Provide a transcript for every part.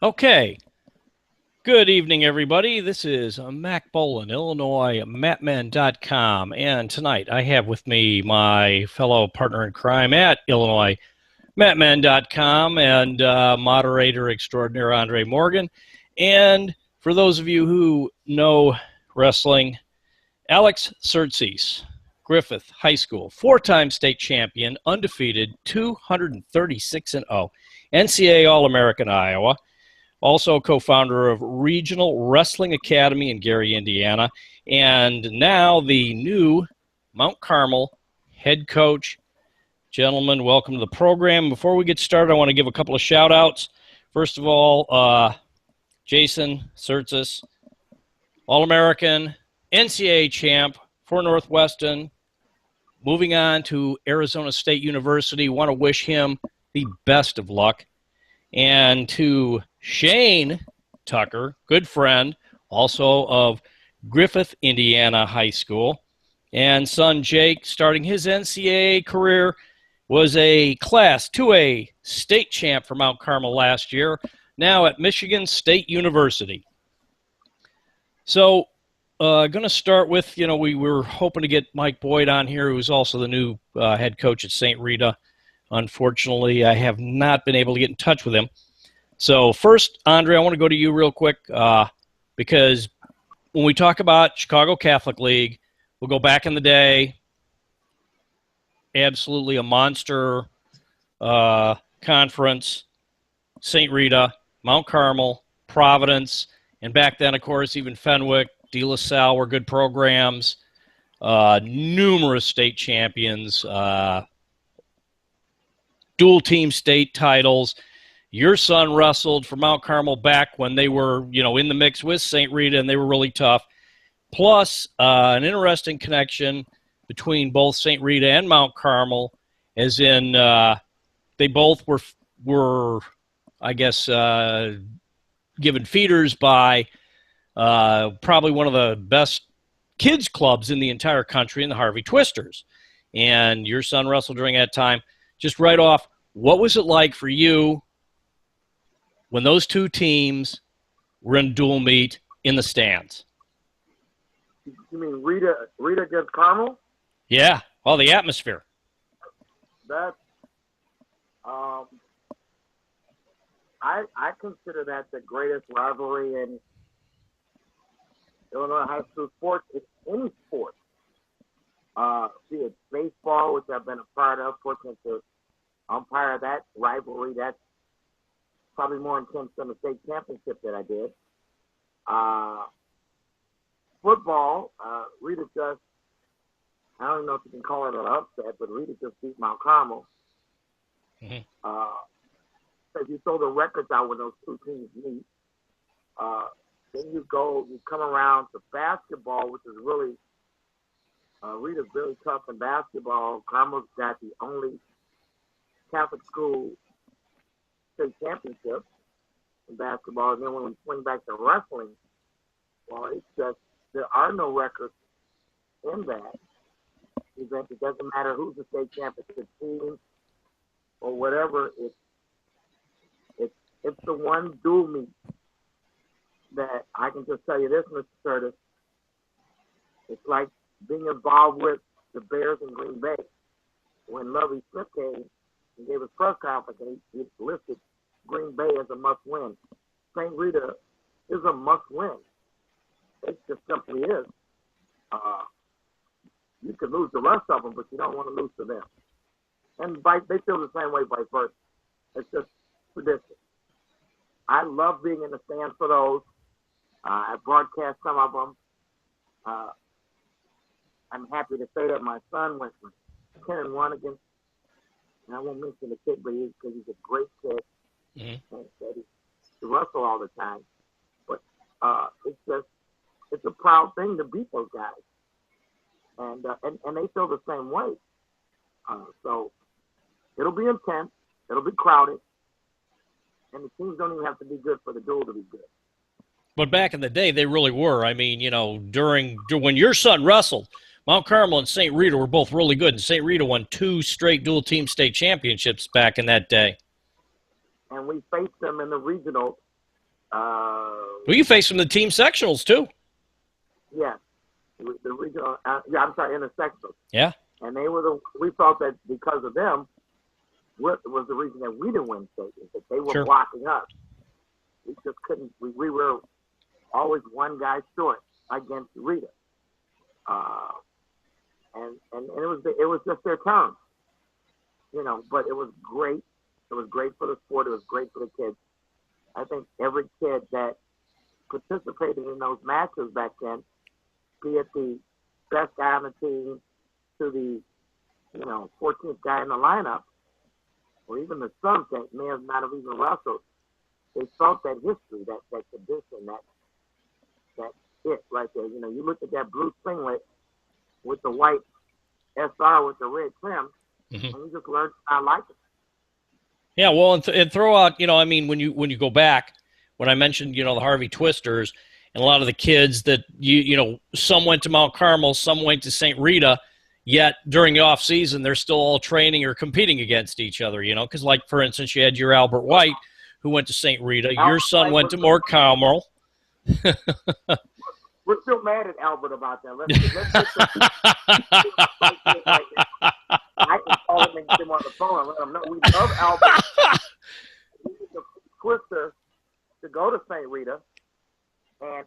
Okay. Good evening, everybody. This is Mac Boland, Illinois, MatMen.com. And tonight I have with me my fellow partner in crime at Illinois, MatMen.com, and moderator extraordinaire Andre Morgan. And for those of you who know wrestling, Alex Surtees, Griffith High School, four-time state champion, undefeated, 236-0, NCAA All-American Iowa, also co-founder of Regional Wrestling Academy in Gary, Indiana, and now the new Mount Carmel head coach. Gentlemen, welcome to the program. Before we get started, I want to give a couple of shout-outs. First of all, Jason Surtees, All-American, NCAA champ for Northwestern, moving on to Arizona State University. Want to wish him the best of luck. And to Shane Tucker, good friend, also of Griffith, Indiana High School, and son Jake, starting his NCAA career, was a Class 2A state champ for Mount Carmel last year, now at Michigan State University. So, going to start with, we were hoping to get Mike Boyd on here, who's also the new head coach at St. Rita. Unfortunately, I have not been able to get in touch with him. So first, Andre, I want to go to you real quick because when we talk about Chicago Catholic League, we'll go back in the day, absolutely a monster conference, St. Rita, Mount Carmel, Providence, and back then, of course, even Fenwick, De La Salle were good programs, numerous state champions, dual team state titles. Your son wrestled for Mount Carmel back when they were, in the mix with St. Rita, and they were really tough. Plus, an interesting connection between both St. Rita and Mount Carmel, as in they both were, I guess, given feeders by probably one of the best kids clubs in the entire country in the Harvey Twisters. And your son wrestled during that time. Just right off, what was it like for you when those two teams were in dual meet in the stands? You mean Rita against Carmel? Yeah, all the atmosphere. That I consider that the greatest rivalry in Illinois high school sports. It's any sport. Be it baseball, which I've been a part of, fortunate to umpire that rivalry. That's probably more intense than the state championship that I did. Football, Rita just, I don't even know if you can call it an upset, but Rita just beat Mount Carmel. If you throw the records out when those two teams meet, then you come around to basketball, which is really, Rita's very tough in basketball. Carmel's got the only Catholic school state championship in basketball. And then when we swing back to wrestling, well, it's just, there are no records in that event. It doesn't matter who's the state championship team or whatever. It's the one dual meet that I can just tell you this, Mr. Curtis. It's like being involved with the Bears in Green Bay. When Lovie Smith came and gave his press conference, he listed Green Bay as a must-win. St. Rita is a must-win. It just simply is. You could lose the rest of them, but you don't want to lose to them. And they feel the same way vice versa. It's just tradition. I love being in the stands for those. I broadcast some of them. I'm happy to say that my son went from 10-1 against, and I won't mention the kid, but because he's a great kid. And he wrestle all the time. But it's a proud thing to beat those guys. And they feel the same way. So it'll be intense. It'll be crowded. And the teams don't even have to be good for the duel to be good. But back in the day, they really were. I mean, when your son wrestled, Mount Carmel and St. Rita were both really good, and St. Rita won 2 straight dual-team state championships back in that day. And we faced them in the regional Well, you faced them in the team sectionals too. Yeah, the regional. I'm sorry, in the sectionals. Yeah. And we felt that because of them, was the reason that we didn't win state, is that they were blocking us. We just couldn't. We were always one guy short against Rita, and it was just their turn, But it was great. It was great for the sport. It was great for the kids. I think every kid that participated in those matches back then, be it the best guy on the team to the 14th guy in the lineup, or even the subs that may have not have even wrestled, they felt that history, that tradition, that it right there. You look at that blue singlet with the white SR with the red trim, and you just learn I like it. Yeah, well, and throw out, when you go back, when I mentioned, the Harvey Twisters, and a lot of the kids that some went to Mount Carmel, some went to St. Rita. Yet during the off season, they're still all training or competing against each other, because like, for instance, you had your Albert White who went to St. Rita. Your son went to Mount Carmel. We're still mad at Albert about that. Let's I can call him and get him on the phone and let him know. We love Albert. We need the Twister to go to St. Rita. And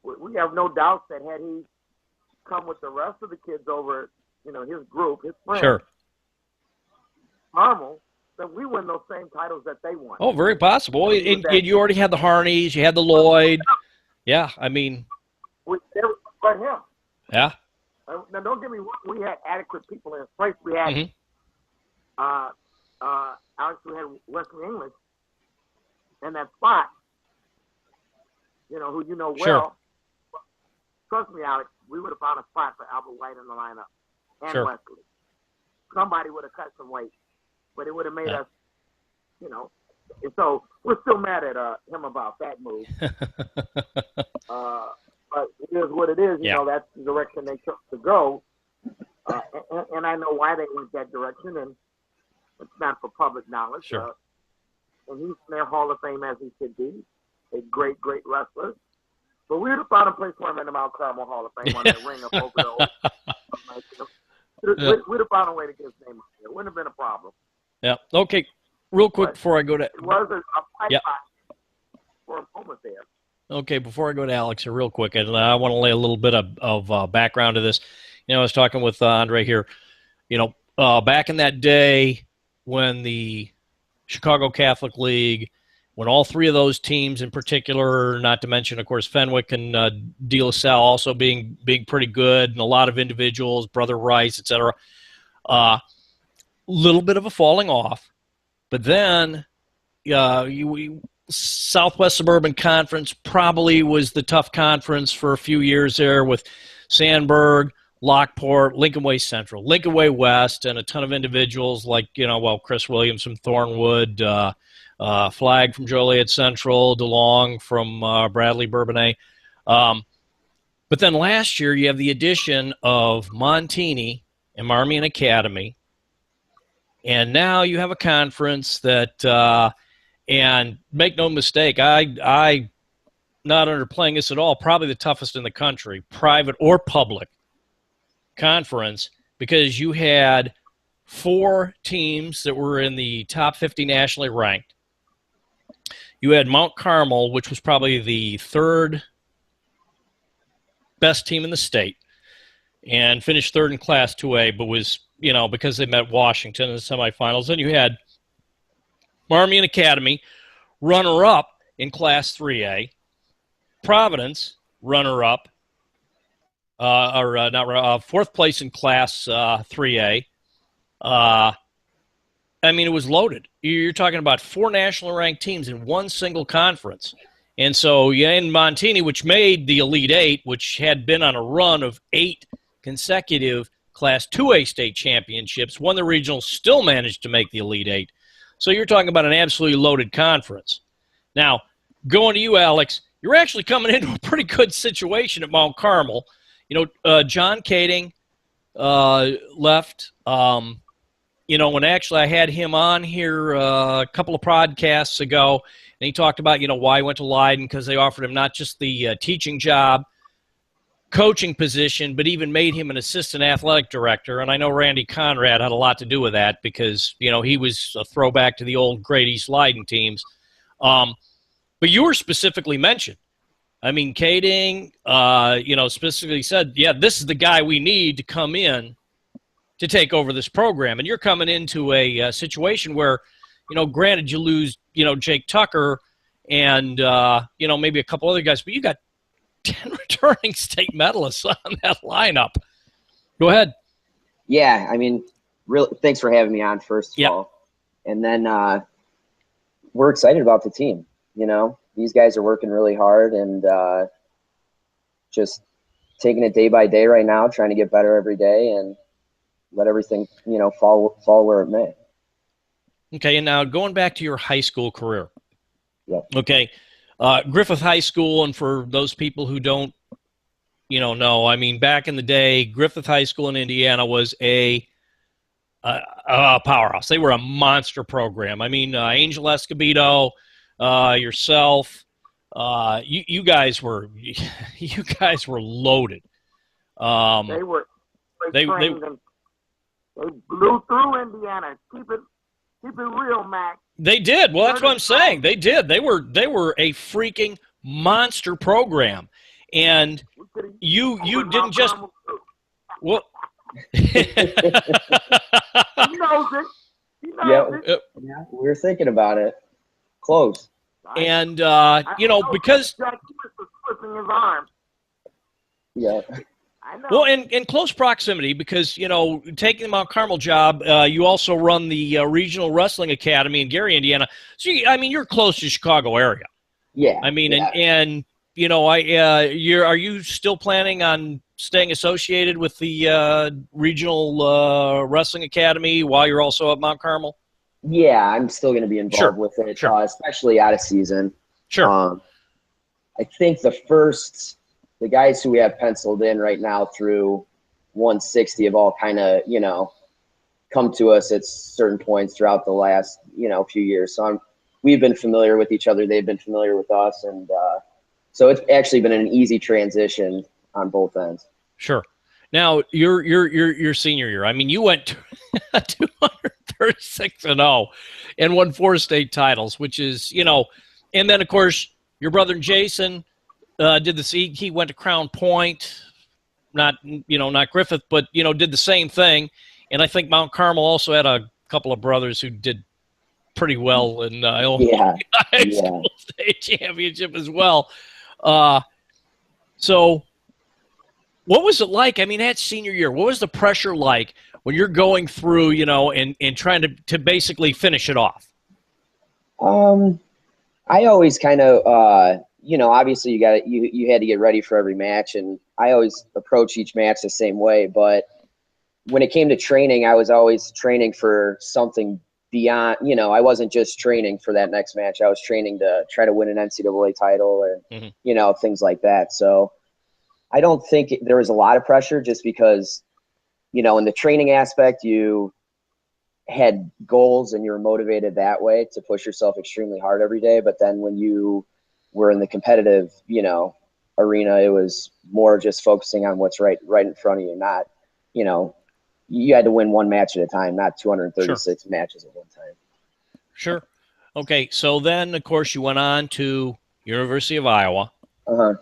we have no doubt that had he come with the rest of the kids over, his group, his friends, Carmel, then we win those same titles that they won. Oh, very possible. And you already had the Harneys, you had the Lloyd. Yeah, I mean. But him. Yeah. Now, don't get me wrong. We had adequate people in his place. We had, Alex, we had Wesley English in that spot, who you know well. Sure. Trust me, Alex, we would have found a spot for Albert White in the lineup and Wesley. Somebody would have cut some weight, but it would have made us, And so we're still mad at him about that move. But it is what it is. That's the direction they took to go. And I know why they went that direction, and it's not for public knowledge. Sure. And he's in their Hall of Fame as he should be. A great, great wrestler. But we would have found a place for him in the Mount Carmel Hall of Fame on that ring up over there. We'd have found a way to get his name up there. It wouldn't have been a problem. Yeah. Okay. Real quick before I go to. It was a fight for a moment there. Okay, before I go to Alex here real quick, and I want to lay a little bit of background to this. I was talking with Andre here. Back in that day when the Chicago Catholic League, when all three of those teams in particular, not to mention, of course, Fenwick and De La Salle also being pretty good, and a lot of individuals, Brother Rice, et cetera, little bit of a falling off. But then Southwest Suburban Conference probably was the tough conference for a few years there with Sandburg, Lockport, Lincoln Way Central, Lincoln Way West, and a ton of individuals like, Chris Williams from Thornwood, Flag from Joliet Central, DeLong from Bradley Bourbonnais. But then last year you have the addition of Montini and Marmion Academy. And now you have a conference that and make no mistake, I not underplaying this at all, probably the toughest in the country, private or public conference, because you had 4 teams that were in the top 50 nationally ranked. You had Mount Carmel, which was probably the 3rd best team in the state, and finished 3rd in Class 2A, but was, because they met Washington in the semifinals. Then you had Marmion Academy, runner-up in Class 3A. Providence, runner-up, 4th place in Class 3A. It was loaded. You're talking about 4 nationally ranked teams in one single conference. And so in Montini, which made the Elite 8, which had been on a run of 8 consecutive Class 2A state championships, won the regionals, still managed to make the Elite 8. So you're talking about an absolutely loaded conference. Now, going to you, Alex, you're actually coming into a pretty good situation at Mount Carmel. John Kading left. when actually I had him on here a couple of podcasts ago, and he talked about, why he went to Leiden, because they offered him not just the teaching job, coaching position, but even made him an assistant athletic director. And I know Randy Conrad had a lot to do with that because, he was a throwback to the old Great East Leiden teams. But you were specifically mentioned. I mean, Kading, specifically said, yeah, this is the guy we need to come in to take over this program. And you're coming into a situation where, granted you lose, Jake Tucker and, maybe a couple other guys, but you got 10 returning state medalists on that lineup. Go ahead. Yeah, I mean, really, thanks for having me on, first of all. And then we're excited about the team. These guys are working really hard and just taking it day by day right now, trying to get better every day and let everything, fall where it may. Okay, and now going back to your high school career. Yep. Okay. Griffith High School, and for those people who don't, know, I mean, back in the day, Griffith High School in Indiana was a powerhouse. They were a monster program. I mean, Angel Escobedo, yourself, you guys were loaded. They blew through Indiana. Keep it real, Mac. They did. Well, that's what I'm saying. They did. They were a freaking monster program, and you didn't just. Well, he knows it. Yeah, we were thinking about it. Close. And because Jack was twisting his arm. Yeah. I know. Well, in close proximity, because, taking the Mount Carmel job, you also run the Regional Wrestling Academy in Gary, Indiana. So, you're close to Chicago area. Yeah. I mean, yeah. and are you still planning on staying associated with the Regional Wrestling Academy while you're also at Mount Carmel? Yeah, I'm still going to be involved with it, especially out of season. Sure. I think the guys who we have penciled in right now through 160 have all kind of, come to us at certain points throughout the last, few years. So we've been familiar with each other. They've been familiar with us. And so it's actually been an easy transition on both ends. Sure. Now, your senior year, I mean, you went 236-0 and won 4 state titles, which is, and then, of course, your brother Jason did this. He went to Crown Point, not Griffith, but, did the same thing. And I think Mount Carmel also had a couple of brothers who did pretty well in Illinois High School State Championship as well. So what was it like? I mean, that senior year, what was the pressure like when you're going through, and trying to basically finish it off? I always kind of, obviously you had to get ready for every match, and I always approach each match the same way. But when it came to training, I was always training for something beyond, I wasn't just training for that next match. I was training to try to win an NCAA title and, things like that. So I don't think there was a lot of pressure just because, in the training aspect, you had goals and you were motivated that way to push yourself extremely hard every day. But then when you were in the competitive, arena, it was more just focusing on what's right in front of you, not, you had to win one match at a time, not 236 matches at one time. Sure. Okay. So then, of course, you went on to University of Iowa. Uh-huh.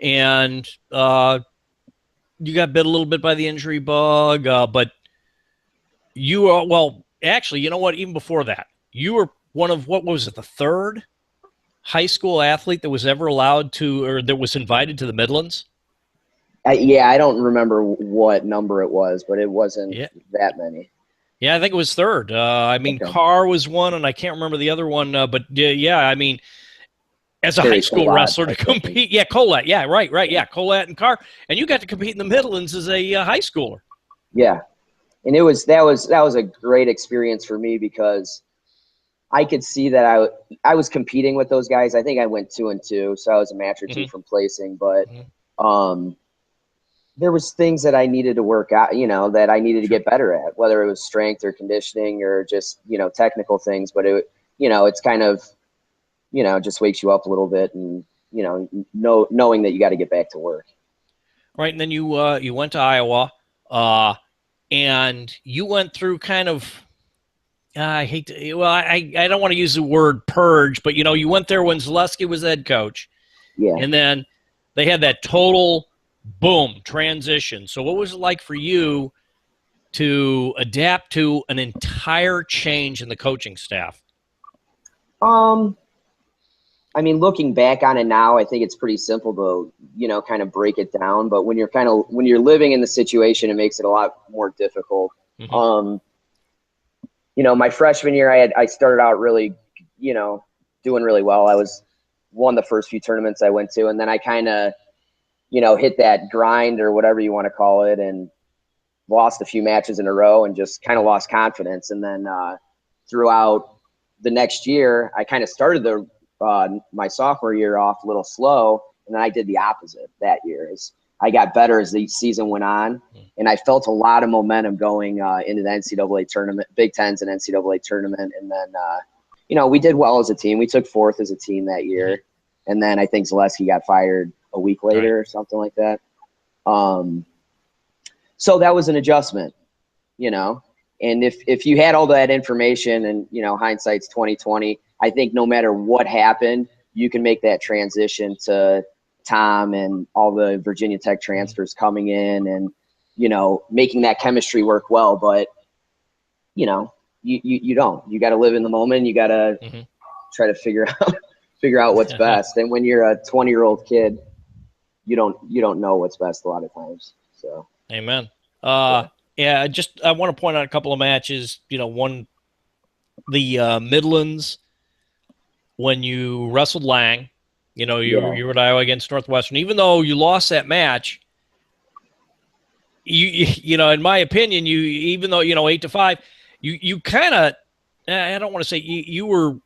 And you got bit a little bit by the injury bug, but you are, well, actually, you know what? Even before that, you were one of, what was it, the third high school athlete that was ever allowed to, or that was invited to the Midlands? I don't remember what number it was, but it wasn't that many. Yeah, I think it was third. I mean, okay. Carr was one, and I can't remember the other one, but I mean, as a high school wrestler to compete. Yeah, Colette. Yeah, right. Yeah, Colette and Carr. And you got to compete in the Midlands as a high schooler. Yeah. And that was a great experience for me because I could see that I was competing with those guys. I think I went 2-2, so I was a match or two from placing. But there was things that I needed to work out, you know, that I needed to get better at, whether it was strength or conditioning or just, you know, technical things. But it, you know, it's kind of, you know, just wakes you up a little bit, and, you know, knowing that you got to get back to work. Right. And then you went to Iowa, and you went through kind of, I don't want to use the word purge, but, you know, you went there when Zaleski was head coach. Yeah. And then they had that total boom transition. So what was it like for you to adapt to an entire change in the coaching staff? I mean, looking back on it now, I think it's pretty simple to, you know, kind of break it down. But when you're living in the situation, it makes it a lot more difficult. Mm-hmm. You know, my freshman year, I started out really, you know, doing really well. I won the first few tournaments I went to, and then I kind of, you know, hit that grind or whatever you want to call it, and lost a few matches in a row and just kind of lost confidence. And then throughout the next year, I kind of started my sophomore year off a little slow, and then I did the opposite that year. I got better as the season went on, and I felt a lot of momentum going into the NCAA tournament, Big Tens and NCAA tournament. And then, you know, we did well as a team. We took fourth as a team that year. And then I think Zaleski got fired a week later or something like that. So that was an adjustment, you know. And if you had all that information, and, you know, hindsight's 20/20, I think no matter what happened, you can make that transition to Tom and all the Virginia Tech transfers coming in, and, you know, making that chemistry work well. But, you know, you don't. You got to live in the moment. You got to try to figure out what's best. And when you're a 20-year-old kid, you don't know what's best a lot of times. So, amen. Yeah, I want to point out a couple of matches. You know, one, the Midlands, when you wrestled Lang. You know, you were at Iowa against Northwestern. Even though you lost that match, you know, in my opinion, even though, you know, 8-5, you kind of, I don't want to say you were,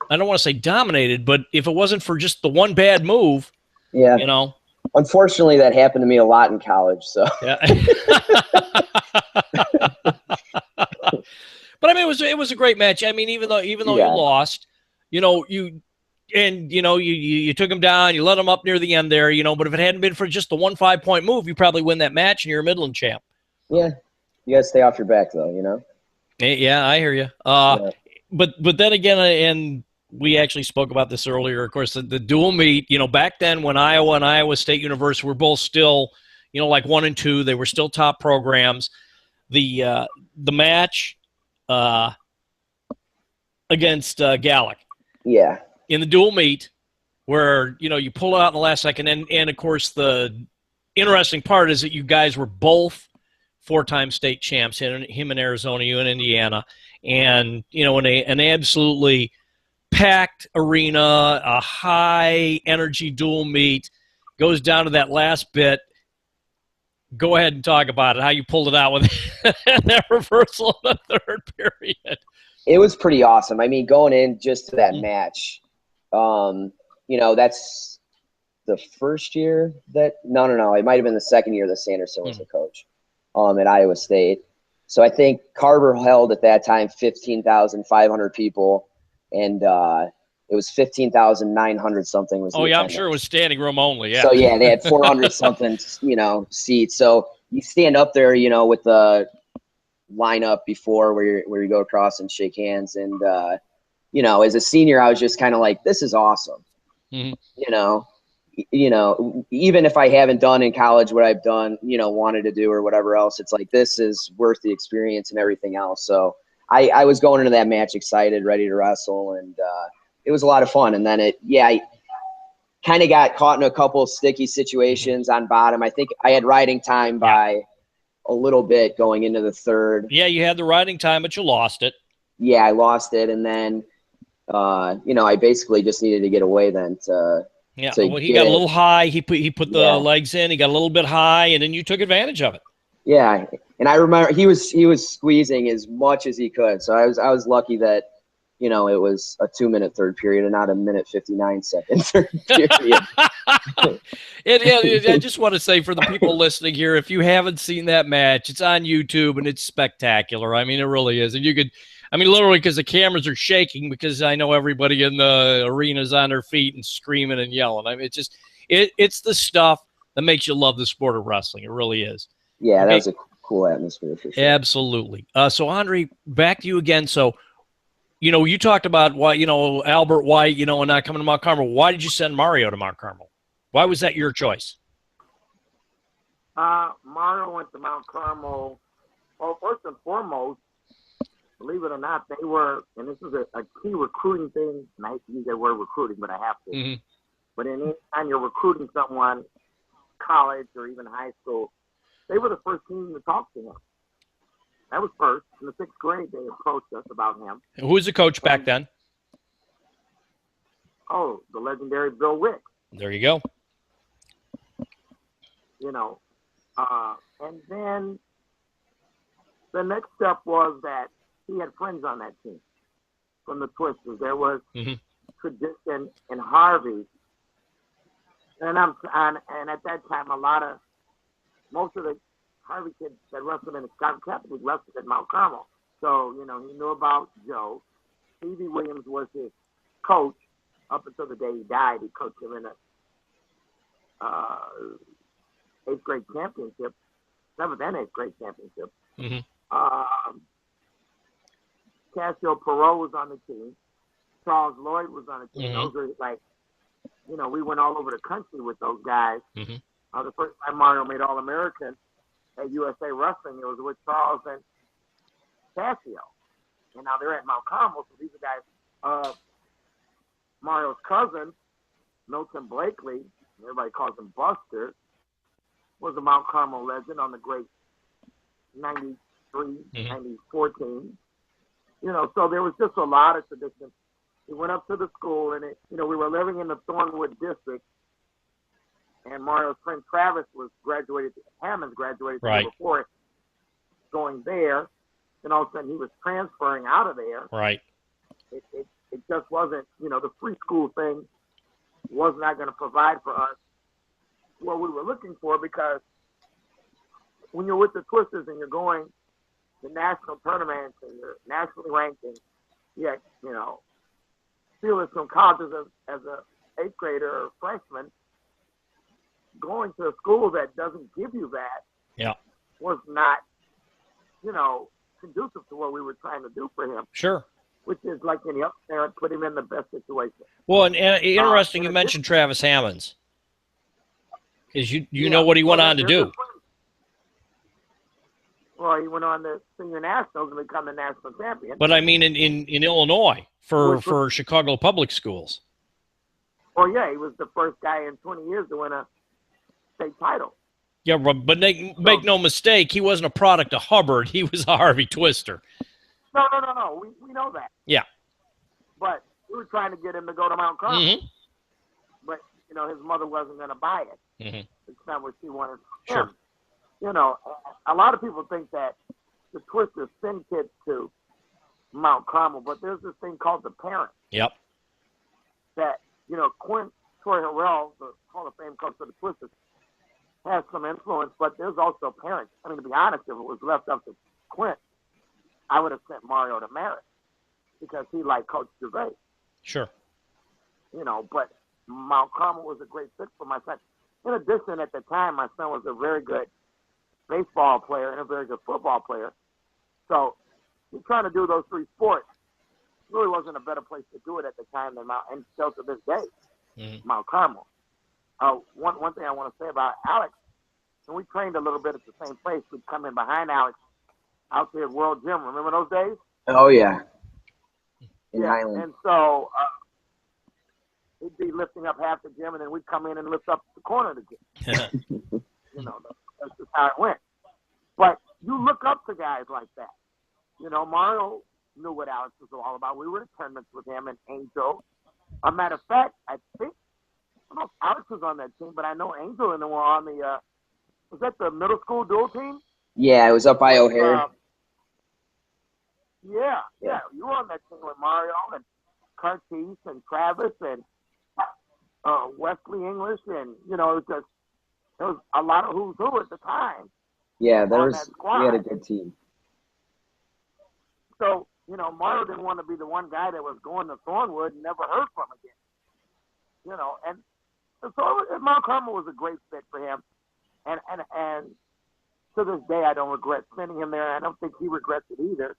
I don't want to say dominated, but if it wasn't for just the one bad move, yeah, you know. Unfortunately, that happened to me a lot in college. So yeah. But I mean, it was a great match. I mean, even though you lost, you know, you took him down, you let him up near the end there, you know, but if it hadn't been for just the 1 5-point move, you probably win that match and you're a Midland champ. Yeah. You got to stay off your back, though, you know? Yeah, I hear you. But then again, and we actually spoke about this earlier, of course, the dual meet, you know, back then when Iowa and Iowa State University were both still, you know, like 1 and 2, they were still top programs. The match against Gallic. Yeah. In the dual meet, where, you know, you pull it out in the last second, and of course the interesting part is that you guys were both 4-time state champs, him in Arizona, you in Indiana, and, you know, in an absolutely packed arena, a high energy dual meet, goes down to that last bit. Go ahead and talk about it, how you pulled it out with that reversal in the third period. It was pretty awesome. I mean, going in just to that match, you know, that's the first year that – no. It might have been the second year that Sanderson was the coach at Iowa State. So I think Carver held at that time 15,500 people, and it was 15,900 something was the attendance. I'm sure it was standing room only, yeah. So, yeah, they had 400 something, you know, seats. So you stand up there, you know, with the lineup before where you go across and shake hands. And, you know, as a senior, I was just kind of like, this is awesome. You know, even if I haven't done in college what I've done, you know, wanted to do or whatever else, it's like, this is worth the experience and everything else. So I was going into that match excited, ready to wrestle, and it was a lot of fun. And then I kind of got caught in a couple of sticky situations on bottom. I think I had riding time by a little bit going into the third. Yeah, you had the riding time, but you lost it. Yeah, I lost it, and then you know, I basically just needed to get away then to well, he got a little high. He put the legs in. He got a little bit high, and then you took advantage of it. Yeah, and I remember he was squeezing as much as he could. So I was lucky that, it was a 2-minute third period and not a minute 59-second third period. I just want to say for the people listening here, if you haven't seen that match, it's on YouTube and it's spectacular. I mean, it really is. And literally because the cameras are shaking because I know everybody in the arena is on their feet and screaming and yelling. I mean, it's the stuff that makes you love the sport of wrestling. It really is. Yeah, that was a cool atmosphere for sure. Absolutely. So, Andre, back to you again. So, you talked about why, Albert White, and not coming to Mount Carmel. Why did you send Mario to Mount Carmel? Why was that your choice? Mario went to Mount Carmel. Well, first and foremost, believe it or not, they were, and this is a key recruiting thing, and I hate to use that word recruiting, but I have to. Mm-hmm. But anytime you're recruiting someone, college or even high school, they were the first team to talk to him. That was first. In the 6th grade, they approached us about him. Who was the coach back then? Oh, the legendary Bill Wick. There you go. And then the next step was that he had friends on that team from the Twisters. There was tradition in Harvey. And at that time, most of the Harvey kids that wrestled in the Scott Catholic wrestled at Mount Carmel. So, he knew about Joe. Stevie Williams was his coach up until the day he died. He coached him in a 8th grade championship, 7th and 8th grade championship. Mm-hmm. Cassio Perot was on the team. Charles Lloyd was on the team. Mm-hmm. Those are we went all over the country with those guys. Mm-hmm. The first time Mario made All-American at USA Wrestling, it was with Charles and Cassio. And now they're at Mount Carmel, so these are guys. Mario's cousin, Milton Blakely, everybody calls him Buster, was a Mount Carmel legend on the great 93, 94 team. So there was just a lot of tradition. We went up to the school, and we were living in the Thornwood district, and Mario's friend Travis Hammonds graduated the year before going there, and all of a sudden he was transferring out of there. Right. It just wasn't, the free school thing was not going to provide for us what we were looking for, because when you're with the Twisters and you're going to national tournaments and you're nationally ranked and yet, feeling from colleges as a 8th grader or freshman, going to a school that doesn't give you that was not, conducive to what we were trying to do for him. Sure. Which is like any other parent, put him in the best situation. Well, and interesting you mentioned Travis Hammonds, because you know what he went on to do. Well, he went on to senior nationals and become the national champion. But I mean, in Illinois for Chicago public schools. Well, yeah, he was the first guy in 20 years to win a state title. Yeah, but make no mistake, he wasn't a product of Hubbard. He was a Harvey Twister. No. We know that. Yeah. But we were trying to get him to go to Mount Carmel. Mm-hmm. But, his mother wasn't going to buy it. Mm-hmm. It's not what she wanted from Sure. him. A lot of people think that the Twisters send kids to Mount Carmel, but there's this thing called the parent. Yep. That, Quint Troy Harrell, the Hall of Fame coach for the Twisters, has some influence, but there's also parents. I mean, to be honest, if it was left up to Quint, I would have sent Mario to Merritt because he liked Coach Gervais. Sure. But Mount Carmel was a great fit for my son. In addition, at the time, my son was a very good baseball player and a very good football player. So he's trying to do those 3 sports. Really wasn't a better place to do it at the time than and still to this day, Mount Carmel. One thing I want to say about Alex, and we trained a little bit at the same place. We'd come in behind Alex out there at World Gym. Remember those days? Oh, yeah. In yeah. Highland. And so he'd be lifting up half the gym, and then we'd come in and lift up the corner of the gym. That's just how it went. But you look up to guys like that. Mario knew what Alex was all about. We were in tournaments with him and Angel. A matter of fact, I don't know if Alex was on that team, but I know Angel and them were on the was that the middle school dual team? Yeah, it was up by O'Hare. Yeah. You were on that team with Mario and Curtis and Travis and Wesley English, and it was a lot of who's who at the time. Yeah, on that squad. we had a good team. So, Mario didn't want to be the one guy that was going to Thornwood and never heard from again. And so Mount Carmel was a great fit for him. And to this day, I don't regret sending him there. I don't think he regrets it either.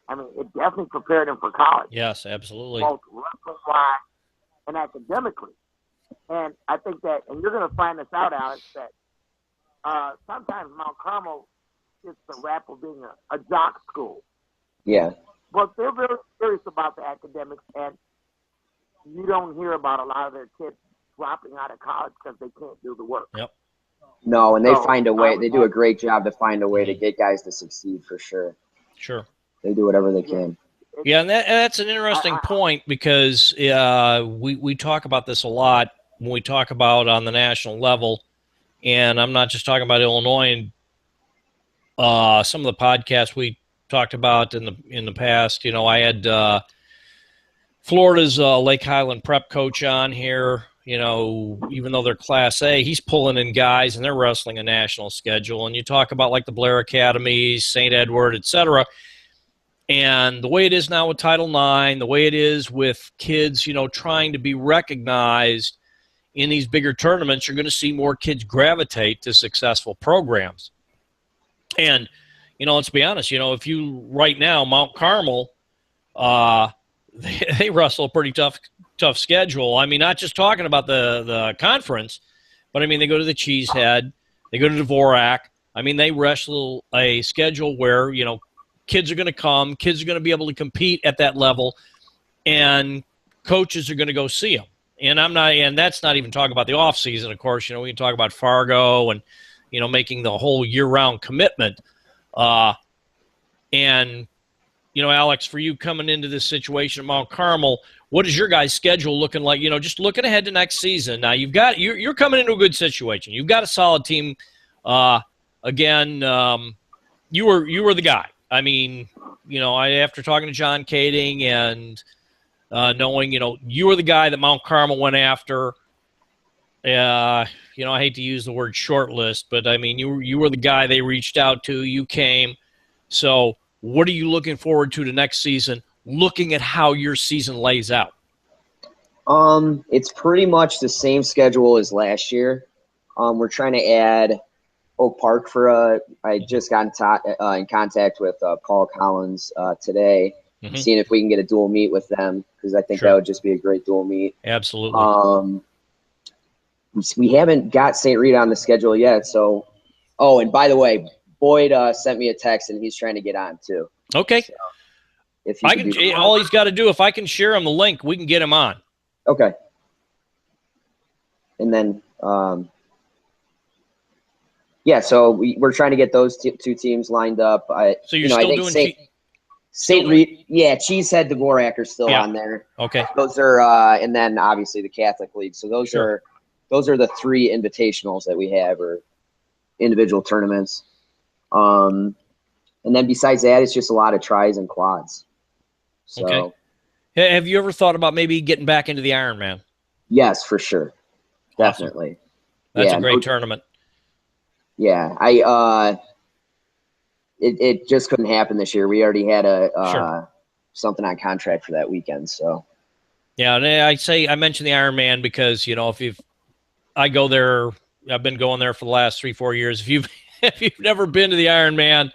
I mean, it definitely prepared him for college. Yes, absolutely. Both wrestling-wise and academically. And I think that, and you're going to find this out, Alex, that sometimes Mount Carmel gets the rap of being a jock school. Yeah. But they're very serious about the academics, and you don't hear about a lot of their kids dropping out of college because they can't do the work. Yep. No, and they find a way. They do a great job to find a way to get guys to succeed for sure. Sure. They do whatever they can. Yeah, and that's an interesting point because we talk about this a lot when we talk about on the national level, and I'm not just talking about Illinois. And some of the podcasts we talked about in the past, I had Florida's Lake Highland prep coach on here. Even though they're Class A, he's pulling in guys and they're wrestling a national schedule. And you talk about like the Blair Academies, St. Edward, et cetera. And the way it is now with Title IX, the way it is with kids, trying to be recognized in these bigger tournaments, you're going to see more kids gravitate to successful programs. And, let's be honest, if you right now, Mount Carmel, they wrestle a pretty tough schedule. I mean, not just talking about the conference, but I mean, they go to the Cheesehead, they go to Dvorak. I mean, they wrestle a schedule where, kids are going to come, kids are going to be able to compete at that level, and coaches are going to go see them. And that's not even talking about the off season, of course. We can talk about Fargo and, making the whole year-round commitment. And, Alex, for you coming into this situation at Mount Carmel, what is your guys' schedule looking like? Just looking ahead to next season. Now you're coming into a good situation. You've got a solid team. Again, you were the guy. I mean, after talking to John Kading and knowing, you were the guy that Mount Carmel went after. I hate to use the word shortlist, but I mean, you were the guy they reached out to. You came. So what are you looking forward to next season, looking at how your season lays out? It's pretty much the same schedule as last year. We're trying to add Oak Park I just got in contact with Paul Collins today, seeing if we can get a dual meet with them, because I think that would just be a great dual meet. Absolutely. We haven't got St. Rita on the schedule yet. So, and by the way, Boyd sent me a text, and he's trying to get on too. Okay. So if I can, all he's got to do, if I can share him the link, we can get him on. Okay. And then, so we're trying to get those two teams lined up. So you're still doing St. Rita, Cheesehead, Dvorak are still on there. Okay. Those are, and then obviously the Catholic League. So those are the three invitationals that we have, or individual tournaments. And then besides that, it's just a lot of tries and quads. So, okay. Have you ever thought about maybe getting back into the Ironman? Yes, for sure. Definitely. Awesome. That's a great tournament. Yeah, it just couldn't happen this year. We already had something on contract for that weekend. So yeah, and I mentioned the Ironman because I go there. I've been going there for the last 3-4 years. If you've never been to the Ironman,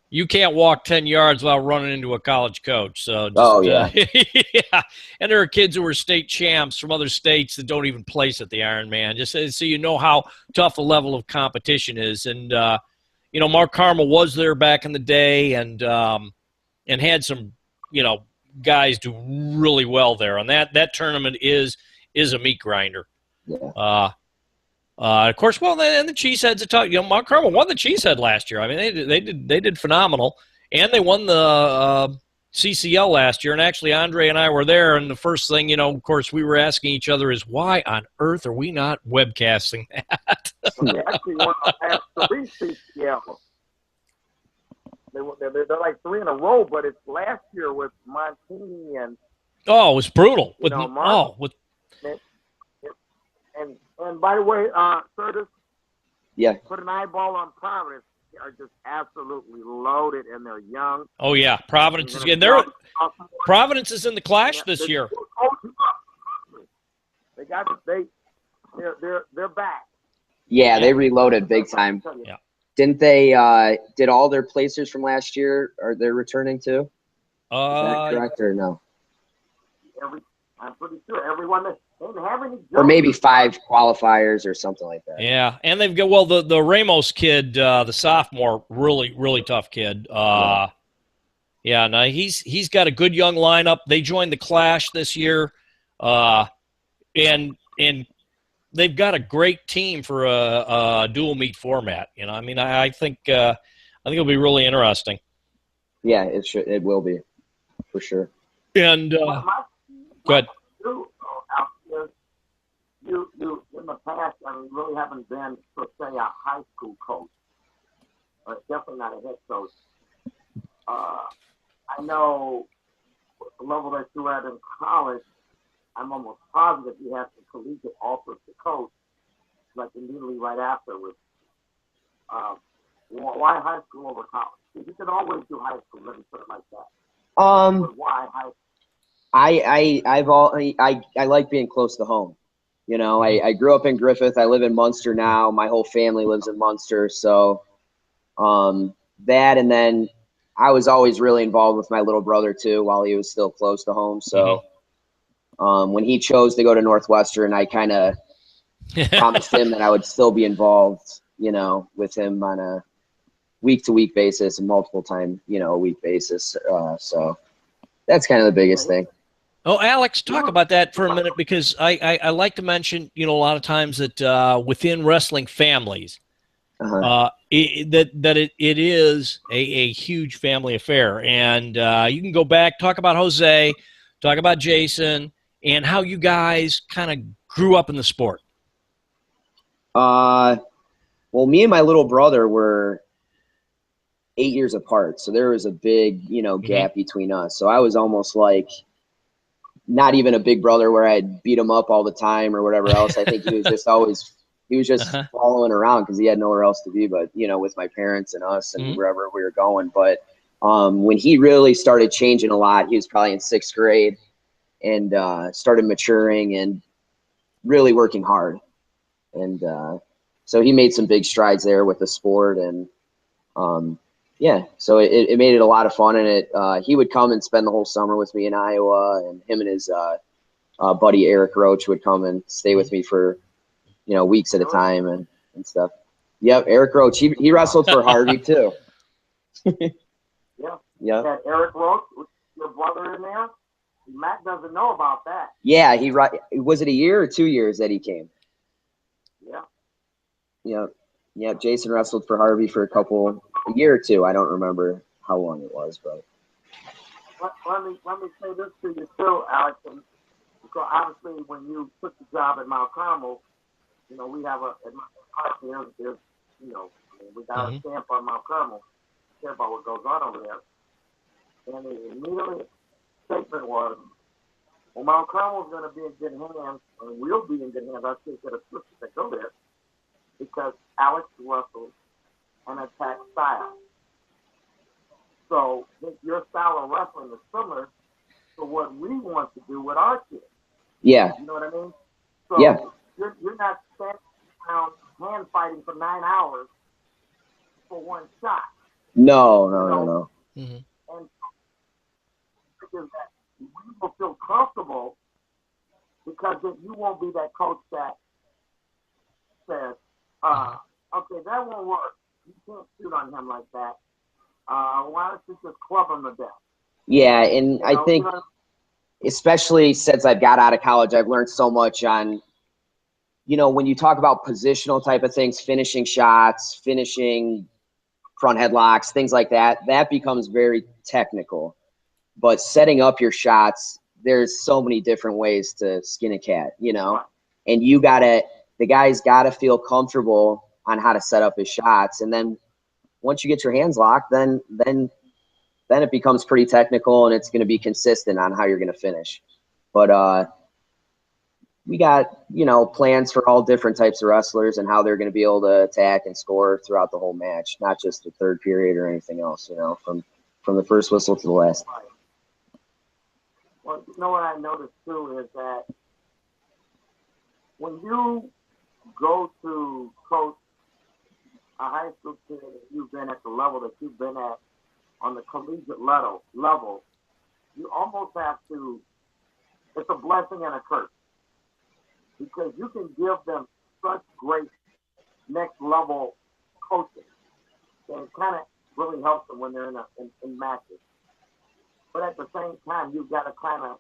you can't walk 10 yards without running into a college coach. So yeah. And there are kids who are state champs from other states that don't even place at the Ironman, just so you know how tough the level of competition is. And Mark Carmel was there back in the day, and had some guys do really well there. And that tournament is a meat grinder. Yeah. Of course, and the Cheesehead's a tough. Mount Carmel won the Cheesehead last year. I mean, they did phenomenal, and they won the CCL last year. And actually, Andre and I were there, and the first thing, of course, we were asking each other is, why on earth are we not webcasting that? We actually won the last 3 CCL. they're like 3 in a row, but it's last year with Montini and Oh, it was brutal. you know Mark. With And by the way, Curtis, Yeah. put an eyeball on Providence. They are just absolutely loaded, and they're young. oh yeah, Providence is good. Providence is in the clash this year. They're back. Yeah, they reloaded big time. Yeah. Didn't they? Did all their placers from last year? Are they returning too? Is that correct or no? I'm pretty sure everyone that didn't have any. Or maybe 5 qualifiers or something like that. Yeah, and they've got the Ramos kid, the sophomore, really tough kid. Yeah, no, he's got a good young lineup. They joined the Clash this year, and they've got a great team for a dual meet format. You know, I mean, I think it'll be really interesting. Yeah, it will be for sure. And good. You in the past, I mean, really haven't been, per se, a high school coach, or definitely not a head coach. I know the level that you're at in college, I'm almost positive you have some collegiate offers to coach, like immediately right afterwards. Why high school over college? You can always do high school, let me put it like that. But why high school? I like being close to home. You know, I grew up in Griffith. I live in Munster now. My whole family lives in Munster. So that, and then I was always really involved with my little brother too while he was still close to home. So when he chose to go to Northwestern, I kind of promised him that I would still be involved, you know, with him on a week-to-week basis and multiple time, you know, a week basis. So that's kind of the biggest thing. Oh, Alex, talk about that for a minute, because I like to mention, you know, a lot of times that within wrestling families, it is a huge family affair. And you can go back, talk about Jose, talk about Jason, and how you guys kind of grew up in the sport. Well, me and my little brother were 8 years apart, so there was a big, you know, gap between us. So I was almost like not even a big brother where I'd beat him up all the time or whatever else. I think he was just following around because he had nowhere else to be but, you know, with my parents and us and wherever we were going. But when he really started changing a lot, he was probably in 6th grade and started maturing and really working hard. And so he made some big strides there with the sport. And yeah, so it made it a lot of fun. And he would come and spend the whole summer with me in Iowa, and him and his buddy Eric Roach would come and stay with me for, you know, weeks at a time and stuff. Yep, Eric Roach. He wrestled for Harvey too. Yeah. That Eric Roach, your brother in there? Matt doesn't know about that. Yeah, was it a year or 2 years that he came? Yeah. Yep. Jason wrestled for Harvey for a year or two. I don't remember how long it was, but let me say this to you too, Alex. Because obviously, when you took the job at Mount Carmel, you know, we have there's, you know, I mean, we got a stamp on Mount Carmel, care about what goes on over there. And the immediate statement was, well, Mount Carmel's going to be in good hands, and we'll be in good hands. I think that assistants that go there, because Alex wrestles an attack style. So your style of wrestling is similar to what we want to do with our kids. Yeah. You know what I mean? So you're not standing around hand fighting for 9 hours for one shot. No. And because that we will feel comfortable, because then you won't be that coach that says, okay, that won't work. You can't shoot on him like that. Why don't you just club him to death? Yeah, and I think, especially since I've got out of college, I've learned so much on, you know, when you talk about positional type of things, finishing shots, finishing front headlocks, things like that, that becomes very technical. But setting up your shots, there's so many different ways to skin a cat, you know, and the guy's got to feel comfortable on how to set up his shots. And then once you get your hands locked, then then it becomes pretty technical, and it's going to be consistent on how you're going to finish. But we got, plans for all different types of wrestlers and how they're going to be able to attack and score throughout the whole match, not just the third period or anything else, from the first whistle to the last. Well, what I noticed too is that when you go to coach a high school kid and you've been at the level that you've been at on the collegiate level, you almost have to, it's a blessing and a curse. Because you can give them such great next level coaching that it kind of really helps them when they're in matches. But at the same time, you've got to kind of,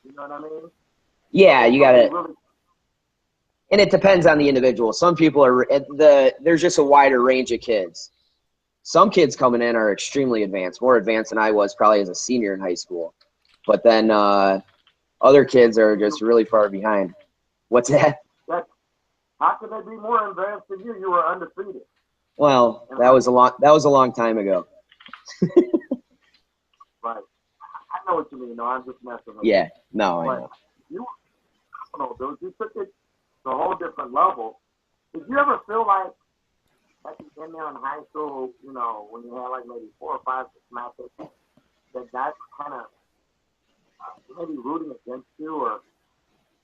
you know what I mean? Yeah, you got to. And it depends on the individual. Some people there's just a wider range of kids. Some kids coming in are extremely advanced, more advanced than I was probably as a senior in high school. But then other kids are just really far behind. What's that? How could they be more advanced than you? You were undefeated. Well, that was a long time ago. Right. I know what you mean. No, I'm just messing with you. Yeah. You. No, I know. You dude. You took it to a whole different level. Did you ever feel like you in there in high school, when you had like maybe 4 or 5 matches, that kind of maybe rooting against you, or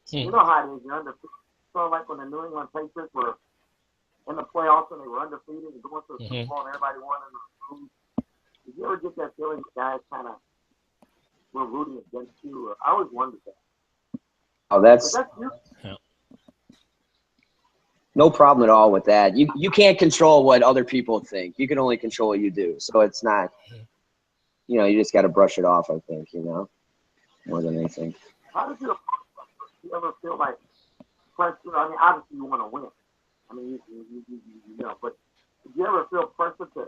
you know how it is, you're undefeated. So like when the New England Patriots were in the playoffs and they were undefeated and going to the Super Bowl and everybody wanted to lose. Did you ever get that feeling that guys kind of were rooting against you? Or, I always wondered that. Oh, that's you. Yeah. No problem at all with that. You can't control what other people think. You can only control what you do. So it's not, you just got to brush it off, I think, more than anything. How did you ever feel like pressure? I mean, obviously you want to win. I mean, but did you ever feel pressure to